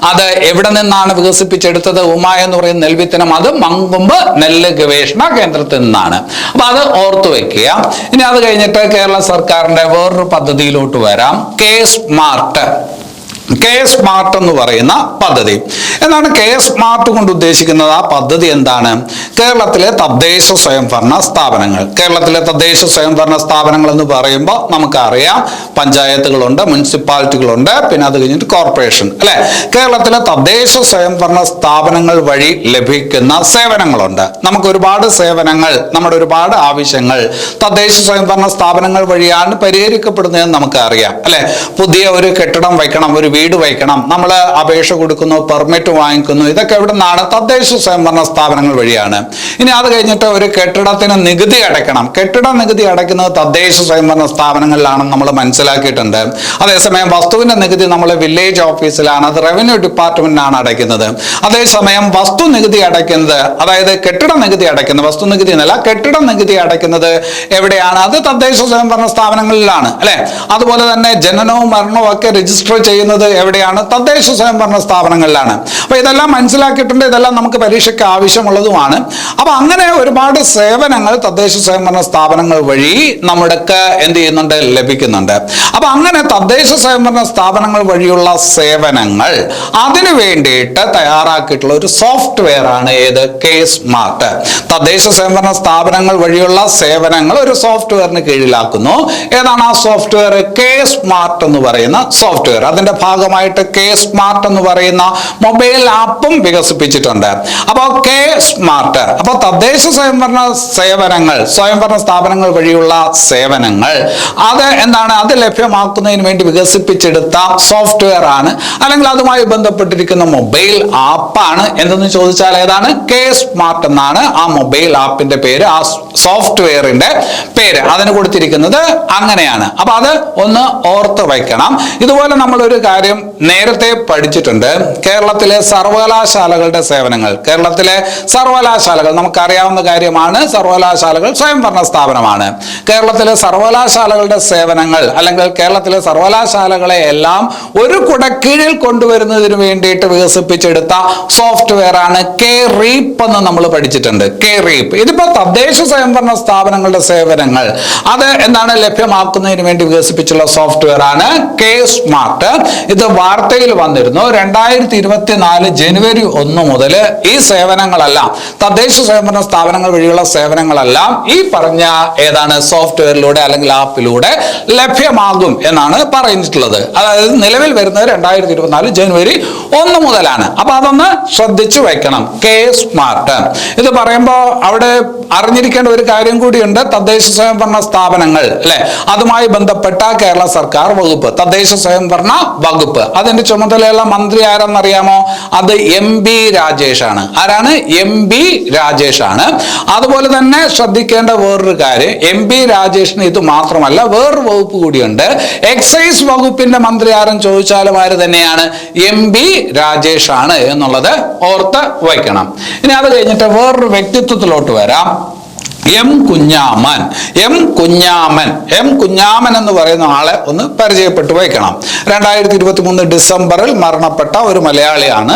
അത് എവിടെ നിന്നാണ് വികസിപ്പിച്ചെടുത്തത്? ഉമ എന്ന് പറയുന്ന നെൽവിത്തിനം അത് മങ്കൊമ്പ് നെല്ല് ഗവേഷണ കേന്ദ്രത്തിൽ നിന്നാണ്. അപ്പൊ അത് ഓർത്തു വെക്കുക. ഇനി അത് കഴിഞ്ഞിട്ട് കേരള സർക്കാരിന്റെ വേറൊരു പദ്ധതിയിലോട്ട് വരാം, കെ സ്മാർട്ട്. കെ സ്മാർട്ട് എന്ന് പറയുന്ന പദ്ധതി. എന്താണ് കെ സ്മാർട്ട് കൊണ്ട് ഉദ്ദേശിക്കുന്നത്? ആ പദ്ധതി എന്താണ്? കേരളത്തിലെ തദ്ദേശ സ്വയംഭരണ സ്ഥാപനങ്ങൾ. കേരളത്തിലെ തദ്ദേശ സ്വയംഭരണ സ്ഥാപനങ്ങൾ എന്ന് പറയുമ്പോൾ നമുക്കറിയാം പഞ്ചായത്തുകളുണ്ട്, മുനിസിപ്പാലിറ്റികളുണ്ട്, പിന്നെ അത് കഴിഞ്ഞിട്ട് കോർപ്പറേഷൻ, അല്ലെ? കേരളത്തിലെ തദ്ദേശ സ്വയംഭരണ സ്ഥാപനങ്ങൾ വഴി ലഭിക്കുന്ന സേവനങ്ങളുണ്ട്. നമുക്ക് ഒരുപാട് സേവനങ്ങൾ, നമ്മുടെ ഒരുപാട് ആവശ്യങ്ങൾ തദ്ദേശ സ്വയംഭരണ സ്ഥാപനങ്ങൾ വഴിയാണ് പരിഹരിക്കപ്പെടുന്നതെന്ന് നമുക്ക് അറിയാം, അല്ലെ? പുതിയ ഒരു കെട്ടിടം വയ്ക്കണം, ഒരു വീട് വയ്ക്കണം, നമ്മൾ അപേക്ഷ കൊടുക്കുന്നു, പെർമിറ്റ് വാങ്ങിക്കുന്നു, ഇതൊക്കെ എവിടെ നിന്നാണ്? തദ്ദേശ സ്വയംഭരണ സ്ഥാപനങ്ങൾ വഴിയാണ്. ഇനി അത് കഴിഞ്ഞിട്ട് ഒരു കെട്ടിടത്തിന് നികുതി അടയ്ക്കണം. കെട്ടിട നികുതി അടയ്ക്കുന്നത് തദ്ദേശ സ്വയംഭരണ സ്ഥാപനങ്ങളിലാണെന്ന് നമ്മൾ മനസ്സിലാക്കിയിട്ടുണ്ട്. അതേസമയം വസ്തുവിന്റെ നികുതി നമ്മൾ വില്ലേജ് ഓഫീസിലാണ്, അത് റവന്യൂ ഡിപ്പാർട്ട്മെന്റിനാണ് അടയ്ക്കുന്നത്. അതേസമയം വസ്തു നികുതി അടയ്ക്കുന്നത്, അതായത് കെട്ടിട നികുതി അടയ്ക്കുന്നത്, വസ്തു നികുതി എന്നല്ല കെട്ടിട നികുതി അടയ്ക്കുന്നത് എവിടെയാണ്? അത് തദ്ദേശ സ്വയംഭരണ സ്ഥാപനങ്ങളിലാണ്, അല്ലെ? അതുപോലെ തന്നെ ജനനവും മരണവും ഒക്കെ രജിസ്റ്റർ ചെയ്യുന്നത് എവിടെയാണ്? തദ്ദേശ സ്വയംഭരണ സ്ഥാപനങ്ങളിലാണ്. അപ്പൊ ഇതെല്ലാം മനസ്സിലാക്കിയിട്ടുണ്ട്, ഇതെല്ലാം നമുക്ക് പരീക്ഷയ്ക്ക് ആവശ്യമുള്ളതുമാണ്. അപ്പൊ അങ്ങനെ ഒരുപാട് സേവനങ്ങൾ തദ്ദേശ സ്വയംഭരണ സ്ഥാപനങ്ങൾ വഴി നമ്മൾക്ക് എന്ത് ചെയ്യുന്നുണ്ട്? ലഭിക്കുന്നുണ്ട്. അപ്പൊ അങ്ങനെ തദ്ദേശ സ്വയംഭരണ സ്ഥാപനങ്ങൾ വഴിയുള്ള സേവനങ്ങൾ, അതിനു വേണ്ടിയിട്ട് തയ്യാറാക്കിയിട്ടുള്ള ഒരു സോഫ്റ്റ്വെയർ ആണ് ഏത്? K smart. തദ്ദേശ സ്വയംഭരണ സ്ഥാപനങ്ങൾ വഴിയുള്ള സേവനങ്ങൾ ഒരു സോഫ്റ്റ്വെയറിന് കീഴിലാക്കുന്നു. ഏതാണ് ആ സോഫ്റ്റ്വെയർ? കെ സ്മാർട്ട് എന്ന് പറയുന്ന സോഫ്റ്റ്വെയർ. അതിന്റെ ഭാഗമായിട്ട് കെ സ്മാർട്ട് എന്ന് പറയുന്ന മൊബൈൽ ആപ്പും വികസിപ്പിച്ചിട്ടുണ്ട്. അപ്പോൾ കെ സ്മാർട്ട്, അപ്പോൾ തദ്ദേശ സ്വയംഭരണ സേവനങ്ങൾ, സ്വയംഭരണ സ്ഥാപനങ്ങൾ വഴിയുള്ള സേവനങ്ങൾ, അത് എന്താണ്? അത് ലഭ്യമാക്കുന്നതിന് വേണ്ടി വികസിപ്പിച്ചെടുത്ത സോഫ്റ്റ്വെയർ ആണ്, അല്ലെങ്കിൽ അതുമായി ബന്ധപ്പെട്ടിരിക്കുന്ന മൊബൈൽ ആപ്പാണ്. എന്തെന്ന് ചോദിച്ചാൽ ഏതാണ്? കെ സ്മാർട്ട് എന്നാണ് ആ മൊബൈൽ ആപ്പിന്റെ പേര്, ആ സോഫ്റ്റ്വെയറിന്റെ പേര്. അതിന് കൊടുത്തിരിക്കുന്നത് അങ്ങനെയാണ്. അപ്പൊ അത് ഒന്ന് ഓർത്ത് വയ്ക്കണം. ഇതുപോലെ നമ്മൾ ഒരു കാര്യം നേരത്തെ പഠിച്ചിട്ടുണ്ട്. കേരളത്തിലെ സർവകലാശാലകളുടെ സേവനങ്ങൾ. കേരളത്തിലെ സർവകലാശാലകൾ നമുക്കറിയാവുന്ന കാര്യമാണ്. സർവകലാശാലകൾ സ്വയംഭരണ സ്ഥാപനമാണ്. കേരളത്തിലെ സർവകലാശാലകളുടെ സേവനങ്ങൾ, അല്ലെങ്കിൽ കേരളത്തിലെ സർവകലാശാലകളെ എല്ലാം ഒരു കുടക്കീഴിൽ കൊണ്ടുവരുന്നതിന് വേണ്ടിയിട്ട് വികസിപ്പിച്ചെടുത്ത സോഫ്റ്റ്വെയർ ആണ് കെ റീപ്പ് എന്ന് നമ്മൾ പഠിച്ചിട്ടുണ്ട്. കെ റീപ്പ് ഇതിപ്പോ തദ്ദേശ സ്വയംഭരണ സ്ഥാപനങ്ങളുടെ സേവനങ്ങൾ അത് എന്താണ് ലഭ്യമാക്കുന്നതിന് വേണ്ടി വികസിപ്പിച്ചുള്ള സോഫ്റ്റ്വെയർ ആണ് കെ സ്മാർട്ട്. ഇത് വാർത്തയിൽ വന്നിരുന്നു. 2024 ജനുവരി 1 മുതൽ ഈ സേവനങ്ങളെല്ലാം, തദ്ദേശ സ്വയംഭരണ സ്ഥാപനങ്ങൾ വഴിയുള്ള സേവനങ്ങളെല്ലാം ഈ പറഞ്ഞ ഏതാണ് സോഫ്റ്റ്വെയറിലൂടെ അല്ലെങ്കിൽ ആപ്പിലൂടെ ലഭ്യമാകും എന്നാണ് പറഞ്ഞിട്ടുള്ളത്. അതായത് നിലവിൽ വരുന്നത് 2024 ജനുവരി 1 മുതലാണ്. അപ്പൊ അതൊന്ന് ശ്രദ്ധിച്ചു വെക്കണം. കെ സ്മാർട്ട് ഇത് പറയുമ്പോൾ അവിടെ അറിഞ്ഞിരിക്കേണ്ട ഒരു കാര്യം കൂടിയുണ്ട്. തദ്ദേശ സ്വയംഭരണ സ്ഥാപനങ്ങൾ, അല്ലെ? അതുമായി ബന്ധപ്പെട്ട കേരള സർക്കാർ വകുപ്പ്, തദ്ദേശ സ്വയംഭരണ വകുപ്പ്, അതിന്റെ ചുമതലയുള്ള മന്ത്രി ആരെന്നറിയാമോ? അത് MP രാജേഷ് ആണ്. ആരാണ്? MP രാജേഷ് ആണ്. അതുപോലെ തന്നെ ശ്രദ്ധിക്കേണ്ട വേറൊരു കാര്യം, MP രാജേഷിന് ഇത് മാത്രമല്ല വേറൊരു വകുപ്പ് കൂടിയുണ്ട്. എക്സൈസ് വകുപ്പിന്റെ മന്ത്രി ആരെന്ന് ചോദിച്ചാലും ആര് തന്നെയാണ്? MP രാജേഷ് ആണ് എന്നുള്ളത് ഓർത്ത് വയ്ക്കണം. ഇനി അത് കഴിഞ്ഞിട്ട് വേറൊരു വ്യക്തിത്വത്തിലോട്ട് വരാം. എം കുഞ്ഞാമൻ. എം കുഞ്ഞാമൻ എന്ന് പറയുന്ന ആളെ ഒന്ന് പരിചയപ്പെട്ടു വയ്ക്കണം. 2023 ഡിസംബറിൽ മരണപ്പെട്ട ഒരു മലയാളിയാണ്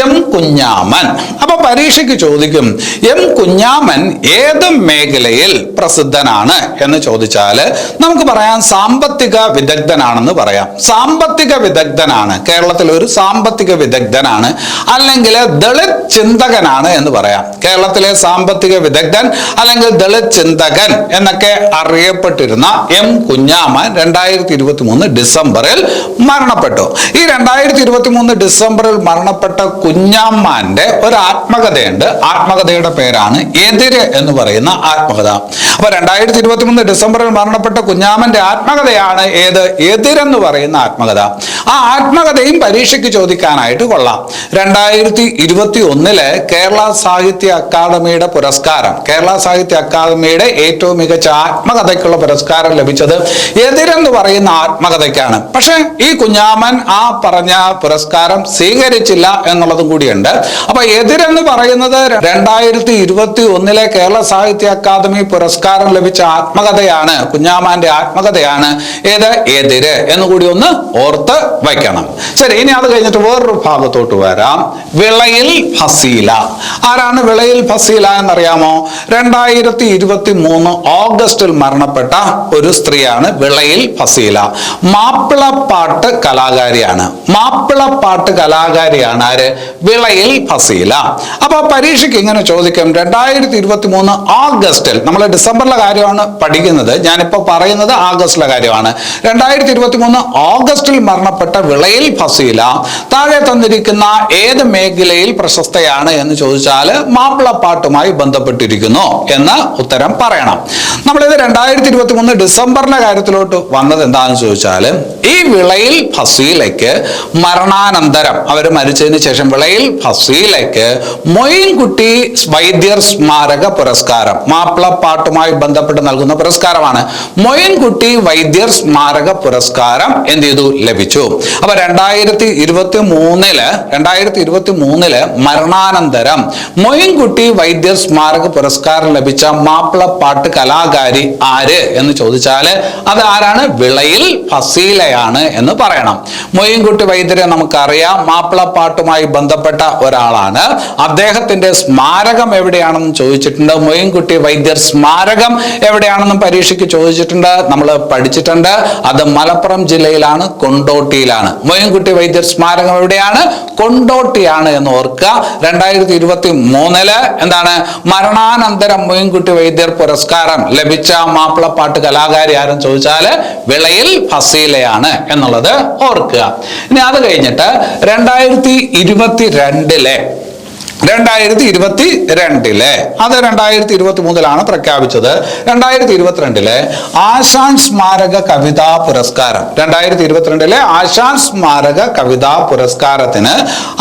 എം കുഞ്ഞാമൻ. അപ്പൊ പരീക്ഷയ്ക്ക് ചോദിക്കും, എം കുഞ്ഞാമൻ ഏത് മേഖലയിൽ പ്രസിദ്ധനാണ് എന്ന് ചോദിച്ചാൽ നമുക്ക് പറയാം സാമ്പത്തിക വിദഗ്ധനാണെന്ന് പറയാം. സാമ്പത്തിക വിദഗ്ധനാണ്, കേരളത്തിൽ ഒരു സാമ്പത്തിക വിദഗ്ധനാണ്, അല്ലെങ്കിൽ ദളിത് ചിന്തകനാണ് എന്ന് പറയാം. കേരളത്തിലെ സാമ്പത്തിക വിദഗ്ധൻ അല്ലെങ്കിൽ ദളിത് ചിന്തകൻ എന്നൊക്കെ അറിയപ്പെട്ടിരുന്ന എം കുഞ്ഞാമൻ 2023 ഡിസംബറിൽ മരണപ്പെട്ടു. ഈ 2023 ഡിസംബറിൽ മരണപ്പെട്ട കുഞ്ഞാമാന്റെ ഒരു ആത്മകഥയുണ്ട്. ആത്മകഥയുടെ പേരാണ് എതിര് എന്ന് പറയുന്ന ആത്മകഥ. അപ്പൊ 2023 ഡിസംബറിൽ മരണപ്പെട്ട കുഞ്ഞാമന്റെ ആത്മകഥയാണ് ഏത്? എതിരെന്ന് പറയുന്ന ആത്മകഥ. ആ ആത്മകഥയും പരീക്ഷയ്ക്ക് ചോദിക്കാനായിട്ട് കൊള്ളാം. 2021 കേരള സാഹിത്യ അക്കാദമിയുടെ പുരസ്കാരം, കേരള സാഹിത്യ അക്കാദമിയുടെ ഏറ്റവും മികച്ച ആത്മകഥയ്ക്കുള്ള പുരസ്കാരം ലഭിച്ചത് എതിരെന്ന് പറയുന്ന ആത്മകഥയ്ക്കാണ്. പക്ഷെ ഈ കുഞ്ഞാമൻ ആ പറഞ്ഞ പുരസ്കാരം സ്വീകരിച്ചില്ല എന്നുള്ളതും കൂടിയുണ്ട്. അപ്പൊ എതിരെന്ന് പറയുന്നത് 2021 കേരള സാഹിത്യ അക്കാദമി പുരസ്കാരം ലഭിച്ച ആത്മകഥയാണ്, കുഞ്ഞാമാന്റെ ആത്മകഥയാണ് ഏത്? എതിര് എന്നുകൂടി ഒന്ന് ഓർത്ത് വയ്ക്കണം. ശരി, ഇനി അത് കഴിഞ്ഞിട്ട് വേറൊരു ഭാഗത്തോട്ട് വരാം. വിളയിൽ ഫസീല. ആരാണ് വിളയിൽ ഫസീല എന്നറിയാമോ? 2023 ഓഗസ്റ്റിൽ മരണപ്പെട്ട ഒരു സ്ത്രീയാണ് വിളയിൽ ഫസീല. മാപ്പിളപ്പാട്ട് കലാകാരിയാണ്. മാപ്പിളപ്പാട്ട് കലാകാരിയാണ് ആര്? വിളയിൽ ഫസീല. അപ്പൊ പരീക്ഷയ്ക്ക് ഇങ്ങനെ ചോദിക്കും, 2023 ഓഗസ്റ്റിൽ, നമ്മൾ ഡിസംബറിലെ കാര്യമാണ് പഠിക്കുന്നത്, ഞാനിപ്പോ പറയുന്നത് ആഗസ്റ്റിലെ കാര്യമാണ്. 2023 ഓഗസ്റ്റിൽ മരണപ്പെട്ട വിളയിൽ ഫസീല താഴെ തന്നിരിക്കുന്ന ഏത് മേഖലയിൽ പ്രശസ്തയാണ് എന്ന് ചോദിച്ചാൽ മാപ്പിളപ്പാട്ടുമായി ബന്ധപ്പെട്ടിരിക്കുന്നു എന്ന് ഉത്തരം പറയണം. നമ്മളിത് 2023 ഡിസംബറിലെ കാര്യത്തിലോട്ട് വന്നത് എന്താണെന്ന് ചോദിച്ചാൽ, ഈ വിളയിൽ ഫസീലയ്ക്ക് മരണാനന്തരം, അവർ മരിച്ചതിന് ശേഷം വിളയിൽ ഫസീലയ്ക്ക് മൊയിൻകുട്ടി വൈദ്യർ സ്മാരക പുരസ്കാരം, മാപ്പിളപ്പാട്ടുമായി ബന്ധപ്പെട്ട് നൽകുന്ന പുരസ്കാരമാണ്. മൊയിൻകുട്ടി വൈദ്യർ സ്മാരക പുരസ്കാരം എന്ത് ചെയ്തു? ലഭിച്ചു. അപ്പൊ 2023 മരണാനന്തരം മൊയിൻകുട്ടി വൈദ്യർ സ്മാരക പുരസ്കാരം ലഭിച്ച മാപ്പിളപ്പാട്ട് കലാകാരി ആര് എന്ന് ചോദിച്ചാല് അത് ആരാണ്? വിളയിൽ ഫസീലയാണ് എന്ന് പറയണം. മൊയിൻകുട്ടി വൈദ്യരെ നമുക്കറിയാം, മാപ്പിളപ്പാട്ടുമായി ബന്ധപ്പെട്ട ഒരാളാണ്. അദ്ദേഹത്തിന്റെ സ്മാരകം എവിടെയാണെന്ന് ചോദിച്ചിട്ടുണ്ട്. മൊയിൻകുട്ടി വൈദ്യർ സ്മാരകം എവിടെയാണെന്നും പരീക്ഷയ്ക്ക് ചോദിച്ചിട്ടുണ്ട്, നമ്മൾ പഠിച്ചിട്ടുണ്ട്. അത് മലപ്പുറം ജില്ലയിലാണ്, കൊണ്ടോട്ടിയിലാണ്. മൊയിൻകുട്ടി വൈദ്യർ സ്മാരകം എവിടെയാണ്? കൊണ്ടോട്ടിയാണ് എന്ന് ഓർക്കുക. 2023 എന്താണ്? മരണാനന്തരം മൊയിൻകുട്ടി വൈദ്യർ പുരസ്കാരം ലഭിച്ച മാപ്പിളപ്പാട്ട് കലാകാരി ആരെന്ന് ചോദിച്ചാല് വിളയിൽ ഫസീലയാണ് എന്നുള്ളത് ഓർക്കുക. ഇനി അത് കഴിഞ്ഞിട്ട് 2022 അത് 2023 പ്രഖ്യാപിച്ചത്. 2022 ആശാൻ സ്മാരക കവിതാ പുരസ്കാരം, 2022 ആശാൻ സ്മാരക കവിതാ പുരസ്കാരത്തിന്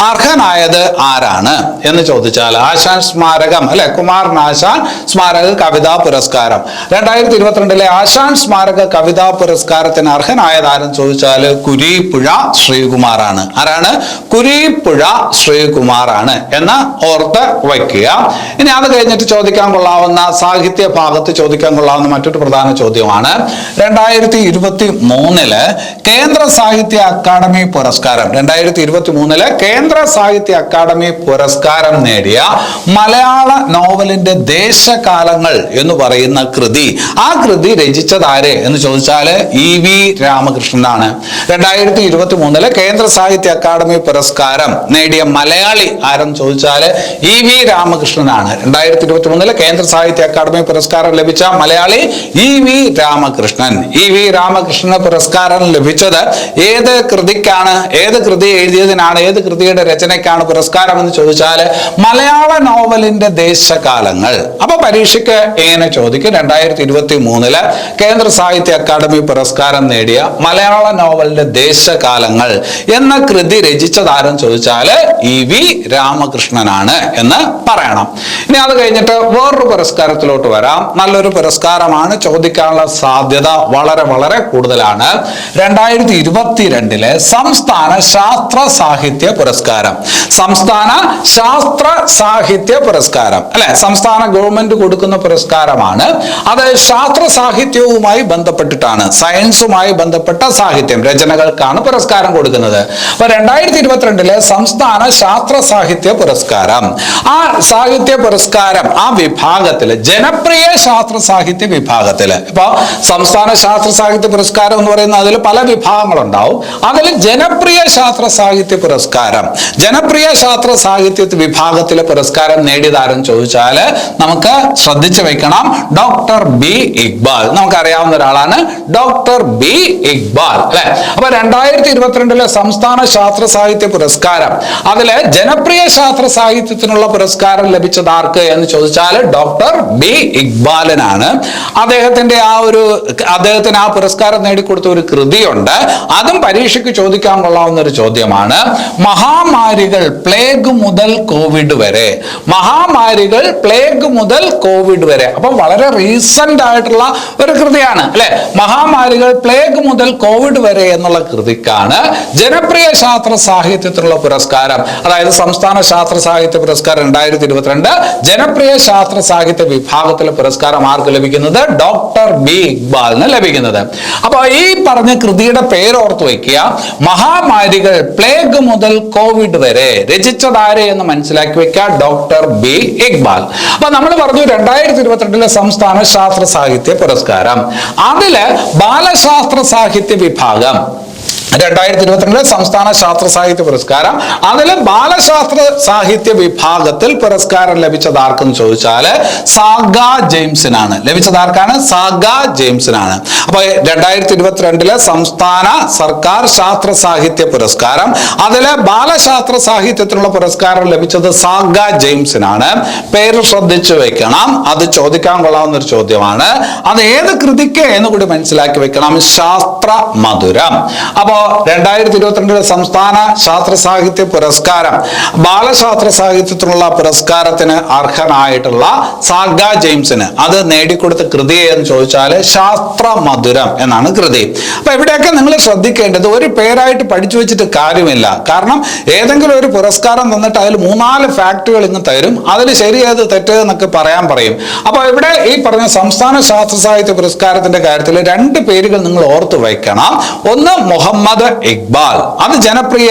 അർഹനായത് ആരാണ് എന്ന് ചോദിച്ചാൽ, ആശാൻ സ്മാരകം അല്ലെ, കുമാരൻ ആശാൻ സ്മാരക കവിതാ പുരസ്കാരം 2022 ആശാൻ സ്മാരക കവിതാ പുരസ്കാരത്തിന് അർഹനായത് ആരെന്ന് ചോദിച്ചാൽ കുരീപ്പുഴ ശ്രീകുമാറാണ്. ആരാണ്? കുരീപ്പുഴ ശ്രീകുമാറാണ് എന്ന് ഓർത്ത് വയ്ക്കുക. ഇനി അത് കഴിഞ്ഞിട്ട് ചോദിക്കാൻ കൊള്ളാവുന്ന, സാഹിത്യ ഭാഗത്ത് ചോദിക്കാൻ കൊള്ളാവുന്ന മറ്റൊരു പ്രധാന ചോദ്യമാണ് 2023 കേന്ദ്ര സാഹിത്യ അക്കാദമി പുരസ്കാരം. 2023 കേന്ദ്ര സാഹിത്യ അക്കാദമി പുരസ്കാരം നേടിയ മലയാള നോവലിന്റെ ദേശകാലങ്ങൾ എന്ന് പറയുന്ന കൃതി, ആ കൃതി രചിച്ചതാര് എന്ന് ചോദിച്ചാൽ EV രാമകൃഷ്ണനാണ്. 2023 കേന്ദ്ര സാഹിത്യ അക്കാദമി പുരസ്കാരം നേടിയ മലയാളി ആരെന്ന് ചോദിച്ചാൽ EV രാമകൃഷ്ണനാണ്. 2023 കേന്ദ്ര സാഹിത്യ അക്കാദമി പുരസ്കാരം ലഭിച്ച മലയാളി EV രാമകൃഷ്ണൻ. EV രാമകൃഷ്ണന് പുരസ്കാരം ലഭിച്ചത് ഏത് കൃതിക്കാണ്? ഏത് കൃതി എഴുതിയതിനാണ്? ഏത് കൃതിയുടെ രചനയ്ക്കാണ് പുരസ്കാരം എന്ന് ചോദിച്ചാൽ മലയാള നോവലിന്റെ ദേശകാലങ്ങൾ. അപ്പൊ പരീക്ഷയ്ക്ക് എങ്ങനെ ചോദിക്കും? 2023 കേന്ദ്ര സാഹിത്യ അക്കാദമി പുരസ്കാരം നേടിയ മലയാള നോവലിന്റെ ദേശകാലങ്ങൾ എന്ന കൃതി രചിച്ചതാരെന്ന് ചോദിച്ചാൽ EV രാമകൃഷ്ണനാണ് എന്ന് പറയണം. ഇനി അത് കഴിഞ്ഞിട്ട് വേറൊരു പുരസ്കാരത്തിലോട്ട് വരാം. നല്ലൊരു പുരസ്കാരമാണ്, ചോദിക്കാനുള്ള സാധ്യത വളരെ വളരെ കൂടുതലാണ്. 2022 സംസ്ഥാന ശാസ്ത്ര സാഹിത്യ പുരസ്കാരം. സംസ്ഥാന ശാസ്ത്ര സാഹിത്യ പുരസ്കാരം അല്ലെ, സംസ്ഥാന ഗവൺമെന്റ് കൊടുക്കുന്ന പുരസ്കാരമാണ്. അത് ശാസ്ത്ര സാഹിത്യവുമായി ബന്ധപ്പെട്ടിട്ടാണ്, സയൻസുമായി ബന്ധപ്പെട്ട സാഹിത്യം രചനകൾക്കാണ് പുരസ്കാരം കൊടുക്കുന്നത്. അപ്പൊ 2022 സംസ്ഥാന ശാസ്ത്ര സാഹിത്യ പുരസ്കാരം, ആ സാഹിത്യ പുരസ്കാരം ആ വിഭാഗത്തില്, ജനപ്രിയ ശാസ്ത്ര സാഹിത്യ വിഭാഗത്തില്, ഇപ്പൊ സംസ്ഥാന ശാസ്ത്ര സാഹിത്യ പുരസ്കാരം എന്ന് പറയുന്നത് അതിൽ പല വിഭാഗങ്ങളുണ്ടാവും. അതിൽ ജനപ്രിയ ശാസ്ത്ര സാഹിത്യ പുരസ്കാരം, ജനപ്രിയ ശാസ്ത്ര സാഹിത്യ വിഭാഗത്തിലെ പുരസ്കാരം നേടിയതാരെന്ന് ചോദിച്ചാൽ നമുക്ക് ശ്രദ്ധിച്ചു വെക്കണം, ഡോക്ടർ ബി ഇക്ബാൽ. നമുക്കറിയാവുന്ന ഒരാളാണ് ഡോക്ടർ ബി ഇക്ബാൽ അല്ലെ. അപ്പൊ 2022 സംസ്ഥാന ശാസ്ത്ര സാഹിത്യ പുരസ്കാരം, അതില് ജനപ്രിയ ശാസ്ത്ര സാഹിത്യത്തിനുള്ള പുരസ്കാരം ലഭിച്ചത് ആർക്ക് എന്ന് ചോദിച്ചാൽ ഡോക്ടർ ബി ഇക്ബാലിനാണ്. അദ്ദേഹത്തിന് ആ പുരസ്കാരം നേടിക്കൊടുത്ത ഒരു കൃതിയുണ്ട്, അതും പരീക്ഷയ്ക്ക് ചോദിക്കാൻ കൊള്ളാവുന്ന ഒരു ചോദ്യമാണ്. മഹാമാരികൾ പ്ലേഗ് മുതൽ കോവിഡ് വരെ, മഹാമാരികൾ പ്ലേഗ് മുതൽ കോവിഡ് വരെ. അപ്പൊ വളരെ റീസെന്റ് ആയിട്ടുള്ള ഒരു കൃതിയാണ് അല്ലെ. മഹാമാരികൾ പ്ലേഗ് മുതൽ കോവിഡ് വരെ എന്നുള്ള കൃതിക്കാണ് ജനപ്രിയ ശാസ്ത്ര സാഹിത്യത്തിനുള്ള പുരസ്കാരം, അതായത് സംസ്ഥാന ശാസ്ത്ര സാഹിത്യ പുരസ്കാരം 2022 ജനപ്രിയ ശാസ്ത്ര സാഹിത്യ വിഭാഗത്തിലെ പുരസ്കാരം ആർക്ക് ലഭിക്കുന്നത്? ഡോക്ടർ ബി ഇക്ബാലിന് ലഭിക്കുന്നത്. അപ്പൊ ഈ പറഞ്ഞ കൃതിയുടെ പേര് ഓർത്തു വയ്ക്കുക. മഹാമാരികൾ, പ്ലേഗ് മുതൽ കോവിഡ് വരെ രചിച്ചതാരെ എന്ന് മനസ്സിലാക്കി വെക്കുക. Doctor B Iqbal. അപ്പൊ നമ്മൾ പറഞ്ഞു 2022 സംസ്ഥാന ശാസ്ത്ര സാഹിത്യ പുരസ്കാരം, അതില് ബാലശാസ്ത്ര സാഹിത്യ വിഭാഗം 2022 സംസ്ഥാന ശാസ്ത്ര സാഹിത്യ പുരസ്കാരം, അതിൽ ബാലശാസ്ത്ര സാഹിത്യ വിഭാഗത്തിൽ പുരസ്കാരം ലഭിച്ചത് ആർക്കെന്ന് ചോദിച്ചാല് സാഗ ജെയിംസിനാണ്. ലഭിച്ചത് ആർക്കാണ്? സാഗ ജെയിംസിനാണ്. അപ്പൊ 2022 സംസ്ഥാന സർക്കാർ ശാസ്ത്ര സാഹിത്യ പുരസ്കാരം, അതില് ബാലശാസ്ത്ര സാഹിത്യത്തിനുള്ള പുരസ്കാരം ലഭിച്ചത് സാഗ ജെയിംസിനാണ്. പേര് ശ്രദ്ധിച്ചു വെക്കണം, അത് ചോദിക്കാൻ കൊള്ളാവുന്ന ഒരു ചോദ്യമാണ്. അത് ഏത് കൃതിക്ക് എന്ന് കൂടി മനസ്സിലാക്കി വെക്കണം. ശാസ്ത്ര മധുരം. അപ്പോ 2022 സംസ്ഥാന ശാസ്ത്ര സാഹിത്യ പുരസ്കാരം, ബാലശാസ്ത്ര സാഹിത്യത്തിനുള്ള പുരസ്കാരത്തിന് അർഹനായിട്ടുള്ള സാഗ ജെയിംസിന് അത് നേടിക്കൊടുത്ത കൃതി എന്ന് ചോദിച്ചാൽ ശാസ്ത്ര മധുരം എന്നാണ് കൃതി. അപ്പൊ ഇവിടെയൊക്കെ നിങ്ങൾ ശ്രദ്ധിക്കേണ്ടത്, ഒരു പേരായിട്ട് പഠിച്ചു വെച്ചിട്ട് കാര്യമില്ല. കാരണം ഏതെങ്കിലും ഒരു പുരസ്കാരം തന്നിട്ട് അതിൽ 3-4 ഫാക്ടുകൾ ഇങ്ങ് തരും, അതിൽ ശരിയേത് തെറ്റ് എന്നൊക്കെ പറയും. അപ്പൊ ഇവിടെ ഈ പറഞ്ഞ സംസ്ഥാന ശാസ്ത്ര സാഹിത്യ പുരസ്കാരത്തിന്റെ കാര്യത്തിൽ 2 പേരുകൾ നിങ്ങൾ ഓർത്തു വയ്ക്കണം. ഒന്ന് മുഹമ്മദ് ഇക്ബാൽ, അത് ജനപ്രിയ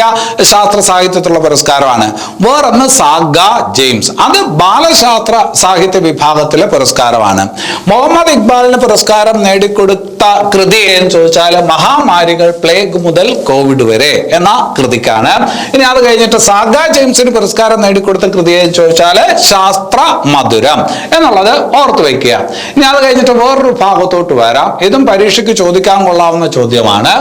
ശാസ്ത്ര സാഹിത്യത്തിലുള്ള പുരസ്കാരമാണ്. വേറൊന്ന് സാഗ ജെയിംസ്, അത് ബാലശാസ്ത്ര സാഹിത്യ വിഭാഗത്തിലെ പുരസ്കാരമാണ്. മുഹമ്മദ് ഇക്ബാലിന് പുരസ്കാരം നേടിക്കൊടുത്ത കൃതി എന്ന് ചോദിച്ചാൽ മഹാമാരികൾ, പ്ലേഗ് മുതൽ കോവിഡ് വരെ എന്ന കൃതിക്കാണ്. ഇനി അത് കഴിഞ്ഞിട്ട് സാഗ ജെയിംസിന് പുരസ്കാരം നേടിക്കൊടുത്ത കൃതി എന്ന് ചോദിച്ചാൽ ശാസ്ത്ര മധുരം എന്നുള്ളത് ഓർത്തു വയ്ക്കുക. ഇനി അത് കഴിഞ്ഞിട്ട് വേറൊരു ഭാഗത്തോട്ട് വരാം. ഇതും പരീക്ഷയ്ക്ക് ചോദിക്കാൻ കൊള്ളാവുന്ന ചോദ്യമാണ്.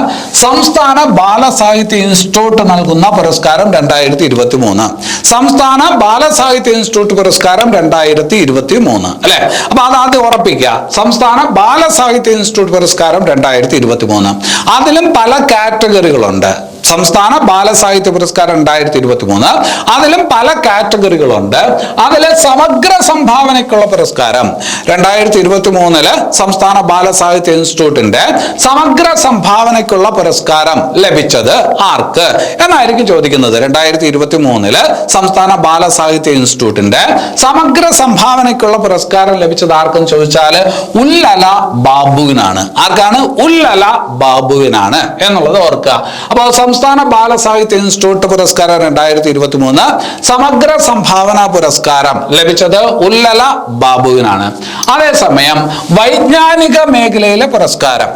സംസ്ഥാന ബാലസാഹിത്യ ഇൻസ്റ്റിറ്റ്യൂട്ട് നൽകുന്ന പുരസ്കാരം 2023. സംസ്ഥാന ബാലസാഹിത്യ ഇൻസ്റ്റിറ്റ്യൂട്ട് പുരസ്കാരം 2023 അല്ലെ? അപ്പൊ അത് ആദ്യം ഉറപ്പിക്കുക. സംസ്ഥാന ബാലസാഹിത്യ ഇൻസ്റ്റിറ്റ്യൂട്ട് പുരസ്കാരം 2023. അതിലും പല കാറ്റഗറികളുണ്ട്. സംസ്ഥാന ബാലസാഹിത്യ പുരസ്കാരം 2023, അതിലും പല കാറ്റഗറികളുണ്ട്. അതില് സമഗ്ര സംഭാവനയ്ക്കുള്ള പുരസ്കാരം 2023 സംസ്ഥാന ബാലസാഹിത്യ ഇൻസ്റ്റിറ്റ്യൂട്ടിന്റെ സമഗ്ര സംഭാവനയ്ക്കുള്ള പുരസ്കാരം ലഭിച്ചത് ആർക്ക് എന്നായിരിക്കും ചോദിക്കുന്നത്. 2023 സംസ്ഥാന ബാലസാഹിത്യ ഇൻസ്റ്റിറ്റ്യൂട്ടിന്റെ സമഗ്ര സംഭാവനയ്ക്കുള്ള പുരസ്കാരം ലഭിച്ചത് ആർക്കെന്ന് ചോദിച്ചാൽ ഉല്ലല ബാബുവിനാണ്. ആർക്കാണ്? ഉല്ലല ബാബുവിനാണ് എന്നുള്ളത് ഓർക്കുക. അപ്പോൾ സംസ്ഥാന ബാലസാഹിത്യ ഇൻസ്റ്റിറ്റ്യൂട്ട് പുരസ്കാരം 2023 സമഗ്ര സംഭാവന പുരസ്കാരം ലഭിച്ചത് ഉല്ലല ബാബുവിനാണ്. അതേസമയം വൈജ്ഞാനിക മേഖലയിലെ പുരസ്കാരം,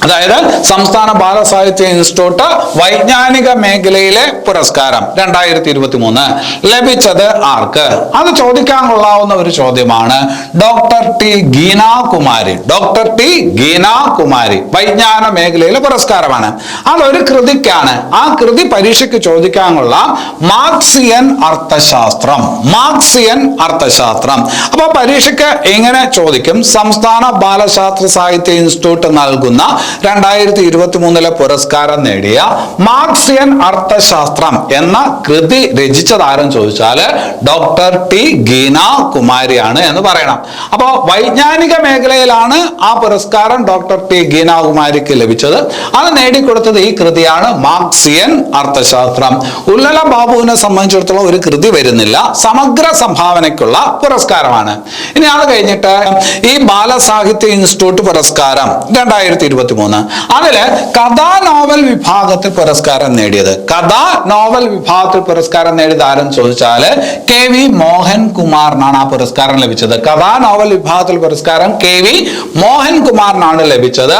അതായത് സംസ്ഥാന ബാലസാഹിത്യ ഇൻസ്റ്റിറ്റ്യൂട്ട് വൈജ്ഞാനിക മേഖലയിലെ പുരസ്കാരം 2023 ലഭിച്ചത് ആർക്ക്? അത് ചോദിക്കാൻ കൊള്ളാവുന്ന ഒരു ചോദ്യമാണ്. Doctor T Geenakumari. Doctor T Geenakumari വൈജ്ഞാന മേഖലയിലെ പുരസ്കാരമാണ്. അതൊരു കൃതിക്കാണ്. ആ കൃതി പരീക്ഷയ്ക്ക് ചോദിക്കാൻ കൊള്ളാം. മാർക്സിയൻ അർത്ഥശാസ്ത്രം. മാർക്സിയൻ അർത്ഥശാസ്ത്രം. അപ്പൊ പരീക്ഷയ്ക്ക് എങ്ങനെ ചോദിക്കും? സംസ്ഥാന ബാലശാസ്ത്ര സാഹിത്യ ഇൻസ്റ്റിറ്റ്യൂട്ട് നൽകുന്ന 2023 പുരസ്കാരം നേടിയ മാർക്സിയൻ അർത്ഥശാസ്ത്രം എന്ന കൃതി രചിച്ചതാരെന്ന് ചോദിച്ചാൽ ഡോക്ടർ ടി ഗീനാകുമാരിയാണ് എന്ന് പറയണം. അപ്പോ വൈജ്ഞാനിക മേഖലയിലാണ് ആ പുരസ്കാരം ഡോക്ടർ ടി ഗീനാകുമാരിക്ക് ലഭിച്ചത്. അത് നേടിക്കൊടുത്തത് ഈ കൃതിയാണ്, മാർക്സിയൻ അർത്ഥശാസ്ത്രം. ഉല്ലല ബാബുവിനെ സംബന്ധിച്ചിടത്തോളം ഒരു കൃതി വരുന്നില്ല, സമഗ്ര സംഭാവനയ്ക്കുള്ള പുരസ്കാരമാണ്. ഇനി അത് കഴിഞ്ഞിട്ട് ഈ ബാലസാഹിത്യ ഇൻസ്റ്റിറ്റ്യൂട്ട് പുരസ്കാരം 2023 അതില് കഥാ നോവൽ വിഭാഗത്തിൽ പുരസ്കാരം നേടിയത്, കഥാ നോവൽ വിഭാഗത്തിൽ പുരസ്കാരം നേടിയത് ആരെന്ന് ചോദിച്ചാല് KV മോഹൻകുമാറിനാണ് ആ പുരസ്കാരം ലഭിച്ചത്. കഥാ നോവൽ വിഭാഗത്തിൽ പുരസ്കാരം KV മോഹൻകുമാറിനാണ് ലഭിച്ചത്.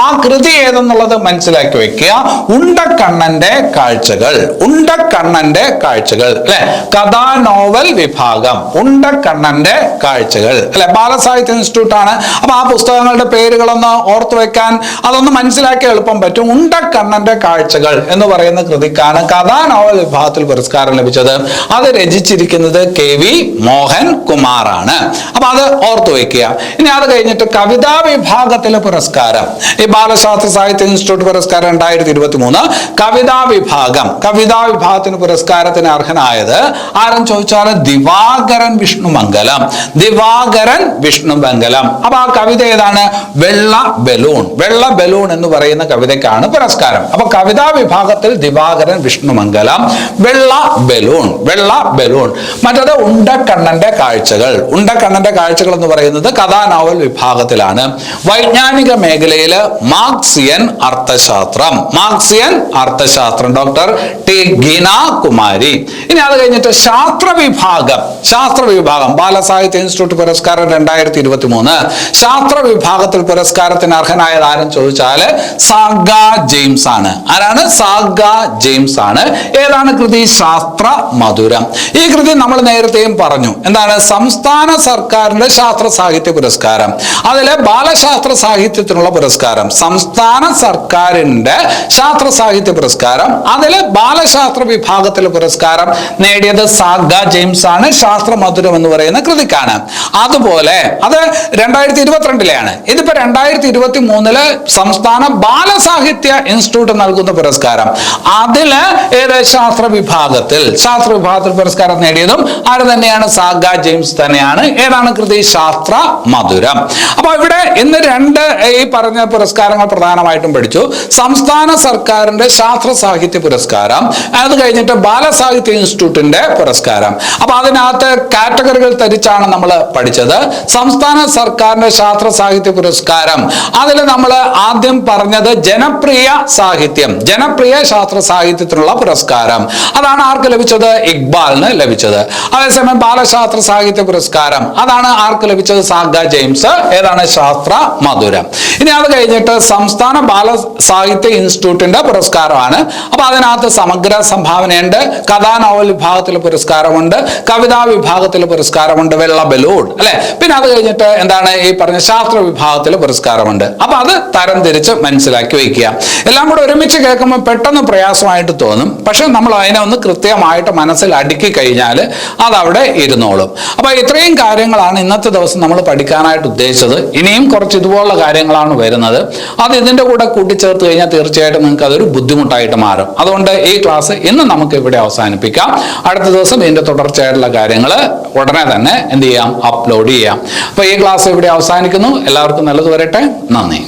ആ കൃതി ഏതെന്നുള്ളത് മനസ്സിലാക്കി വെക്കുക. ഉണ്ടക്കണ്ണന്റെ കാഴ്ചകൾ. ഉണ്ടക്കണ്ണന്റെ കാഴ്ചകൾ അല്ലെ? കഥാ നോവൽ വിഭാഗം, ഉണ്ടക്കണ്ണന്റെ കാഴ്ചകൾ അല്ലെ? ബാലസാഹിത്യ ഇൻസ്റ്റിറ്റ്യൂട്ട് ആണ്. അപ്പൊ ആ പുസ്തകങ്ങളുടെ പേരുകളൊന്ന് ഓർത്തു വെക്കാൻ, അതൊന്ന് മനസ്സിലാക്കി എളുപ്പം പറ്റും. ഉണ്ടക്കണ്ണന്റെ കാഴ്ചകൾ എന്ന് പറയുന്ന കൃതിക്കാണ് കഥാ നോവൽ വിഭാഗത്തിൽ പുരസ്കാരം ലഭിച്ചത്. അത് രചിച്ചിരിക്കുന്നത് KV മോഹൻകുമാറാണ്. അപ്പൊ അത് ഓർത്തു വെക്കുക. ഇനി അത് കഴിഞ്ഞിട്ട് കവിതാ വിഭാഗത്തിലെ പുരസ്കാരം, ഈ ബാലശാസ്ത്ര സാഹിത്യ ഇൻസ്റ്റിറ്റ്യൂട്ട് പുരസ്കാരം 2023 കവിതാ വിഭാഗം, കവിതാ വിഭാഗത്തിന് പുരസ്കാരത്തിന് അർഹനായത് ആരെന്ന് ചോദിച്ചാൽ ദിവാകരൻ വിഷ്ണുമംഗലം. ദിവാകരൻ വിഷ്ണുമംഗലം. അപ്പൊ ആ കവിത ഏതാണ്? വെള്ള ബലൂൺ. വെള്ള ബലൂൺ എന്ന് പറയുന്ന കവിതയ്ക്കാണ് പുരസ്കാരം. അപ്പൊ കവിതാ വിഭാഗത്തിൽ ദിവാകരൻ വിഷ്ണുമംഗലം, വെള്ള ബലൂൺ. മറ്റത് ഉണ്ടക്കണ്ണന്റെ കാഴ്ചകൾ. ഉണ്ടക്കണ്ണന്റെ കാഴ്ചകൾ എന്ന് പറയുന്നത് കഥാനോവൽ വിഭാഗത്തിലാണ്. വൈജ്ഞാനിക മേഖലയിൽ മാർക്സിയൻ അർത്ഥശാസ്ത്രം ഡോക്ടർ ടി ഗീന കുമാരി. ഇനി അത് കഴിഞ്ഞിട്ട് ശാസ്ത്ര വിഭാഗം ബാലസാഹിത്യ ഇൻസ്റ്റിറ്റ്യൂട്ട് പുരസ്കാരം 2023. ശാസ്ത്ര വിഭാഗത്തിൽ പുരസ്കാരത്തിന് അർഹനായത് ആരും ചോദിച്ചാല് സാഗ ജെയിംസ് ആണ്. ആരാണ്? സാഗ ജെയിംസ് ആണ്. ഏതാണ് കൃതി? ശാസ്ത്ര മധുരം. ഈ കൃതി നമ്മൾ നേരത്തെയും പറഞ്ഞു. എന്താണ്? സംസ്ഥാന സർക്കാരിന്റെ ശാസ്ത്ര സാഹിത്യ പുരസ്കാരം, അതിലെ ബാലശാസ്ത്ര സാഹിത്യത്തിനുള്ള പുരസ്കാരം. സംസ്ഥാന സർക്കാരിന്റെ ശാസ്ത്ര സാഹിത്യ പുരസ്കാരം, അതിലെ ബാലശാസ്ത്ര വിഭാഗത്തിലെ പുരസ്കാരം നേടിയത് സാഗ ജെയിംസ് ആണ്. ശാസ്ത്ര മധുരം എന്ന് പറയുന്ന കൃതിക്കാണ്. അതുപോലെ അത് 2022 ഇതിപ്പോ 2023 സംസ്ഥാന ബാലസാഹിത്യ ഇൻസ്റ്റിറ്റ്യൂട്ട് നൽകുന്ന പുരസ്കാരം, അതില് ഏത് ശാസ്ത്ര വിഭാഗത്തിൽ പുരസ്കാരം നേടിയതും ആര് തന്നെയാണ്? സാഗ ജെയിംസ് തന്നെയാണ്. ഏതാണ് കൃതി? ശാസ്ത്ര മധുരം. അപ്പൊ ഇവിടെ ഇന്ന് ഈ പറഞ്ഞ പുരസ്കാരങ്ങൾ പ്രധാനമായിട്ടും പഠിച്ചു. സംസ്ഥാന സർക്കാരിന്റെ ശാസ്ത്ര സാഹിത്യ പുരസ്കാരം, അത് കഴിഞ്ഞിട്ട് ബാലസാഹിത്യ ഇൻസ്റ്റിറ്റ്യൂട്ടിന്റെ പുരസ്കാരം. അപ്പൊ അതിനകത്ത് കാറ്റഗറികൾ തിരിച്ചാണ് നമ്മൾ പഠിച്ചത്. സംസ്ഥാന സർക്കാരിന്റെ ശാസ്ത്ര സാഹിത്യ പുരസ്കാരം, അതിൽ നമ്മൾ ആദ്യം പറഞ്ഞത് ജനപ്രിയ ശാസ്ത്ര സാഹിത്യത്തിനുള്ള പുരസ്കാരം. അതാണ് ആർക്ക് ലഭിച്ചത്? ഇക്ബാലിന് ലഭിച്ചത്. അതേസമയം ബാലശാസ്ത്ര സാഹിത്യ പുരസ്കാരം, അതാണ് ആർക്ക് ലഭിച്ചത്? Saga James. ഏതാണ്? ശാസ്ത്ര മധുരം. ഇനി അത് കഴിഞ്ഞിട്ട് സംസ്ഥാന ബാലസാഹിത്യ ഇൻസ്റ്റിറ്റ്യൂട്ടിന്റെ പുരസ്കാരമാണ്. അപ്പൊ അതിനകത്ത് സമഗ്ര സംഭാവനയുണ്ട്, കഥാനോവൽ വിഭാഗത്തിലെ പുരസ്കാരമുണ്ട്, കവിതാ വിഭാഗത്തിലെ പുരസ്കാരമുണ്ട്, വെള്ള ബലൂൺ അല്ലെ. പിന്നെ അത് കഴിഞ്ഞിട്ട് എന്താണ്? ഈ പറഞ്ഞ ശാസ്ത്ര വിഭാഗത്തിലെ പുരസ്കാരമുണ്ട്. അപ്പൊ അത് തരം തിരിച്ച് മനസ്സിലാക്കി വയ്ക്കുക. എല്ലാം കൂടെ ഒരുമിച്ച് കേൾക്കുമ്പോൾ പെട്ടെന്ന് പ്രയാസമായിട്ട് തോന്നും. പക്ഷെ നമ്മൾ അതിനെ ഒന്ന് കൃത്യമായിട്ട് മനസ്സിൽ അടുക്കി കഴിഞ്ഞാൽ അതവിടെ ഇരുന്നോളും. അപ്പൊ ഇത്രയും കാര്യങ്ങളാണ് ഇന്നത്തെ ദിവസം നമ്മൾ പഠിക്കാനായിട്ട് ഉദ്ദേശിച്ചത്. ഇനിയും കുറച്ച് ഇതുപോലുള്ള കാര്യങ്ങളാണ് വരുന്നത്. അത് ഇതിന്റെ കൂടെ കൂട്ടിച്ചേർത്ത് കഴിഞ്ഞാൽ തീർച്ചയായിട്ടും നിങ്ങൾക്ക് അതൊരു ബുദ്ധിമുട്ടായിട്ട് മാറും. അതുകൊണ്ട് ഈ ക്ലാസ് ഇന്ന് നമുക്ക് ഇവിടെ അവസാനിപ്പിക്കാം. അടുത്ത ദിവസം ഇതിന്റെ തുടർച്ചയായിട്ടുള്ള കാര്യങ്ങൾ ഉടനെ തന്നെ എന്ത് ചെയ്യാം? അപ്ലോഡ് ചെയ്യാം. അപ്പൊ ഈ ക്ലാസ് ഇവിടെ അവസാനിക്കുന്നു. എല്ലാവർക്കും നല്ലത് വരട്ടെ. നന്ദി.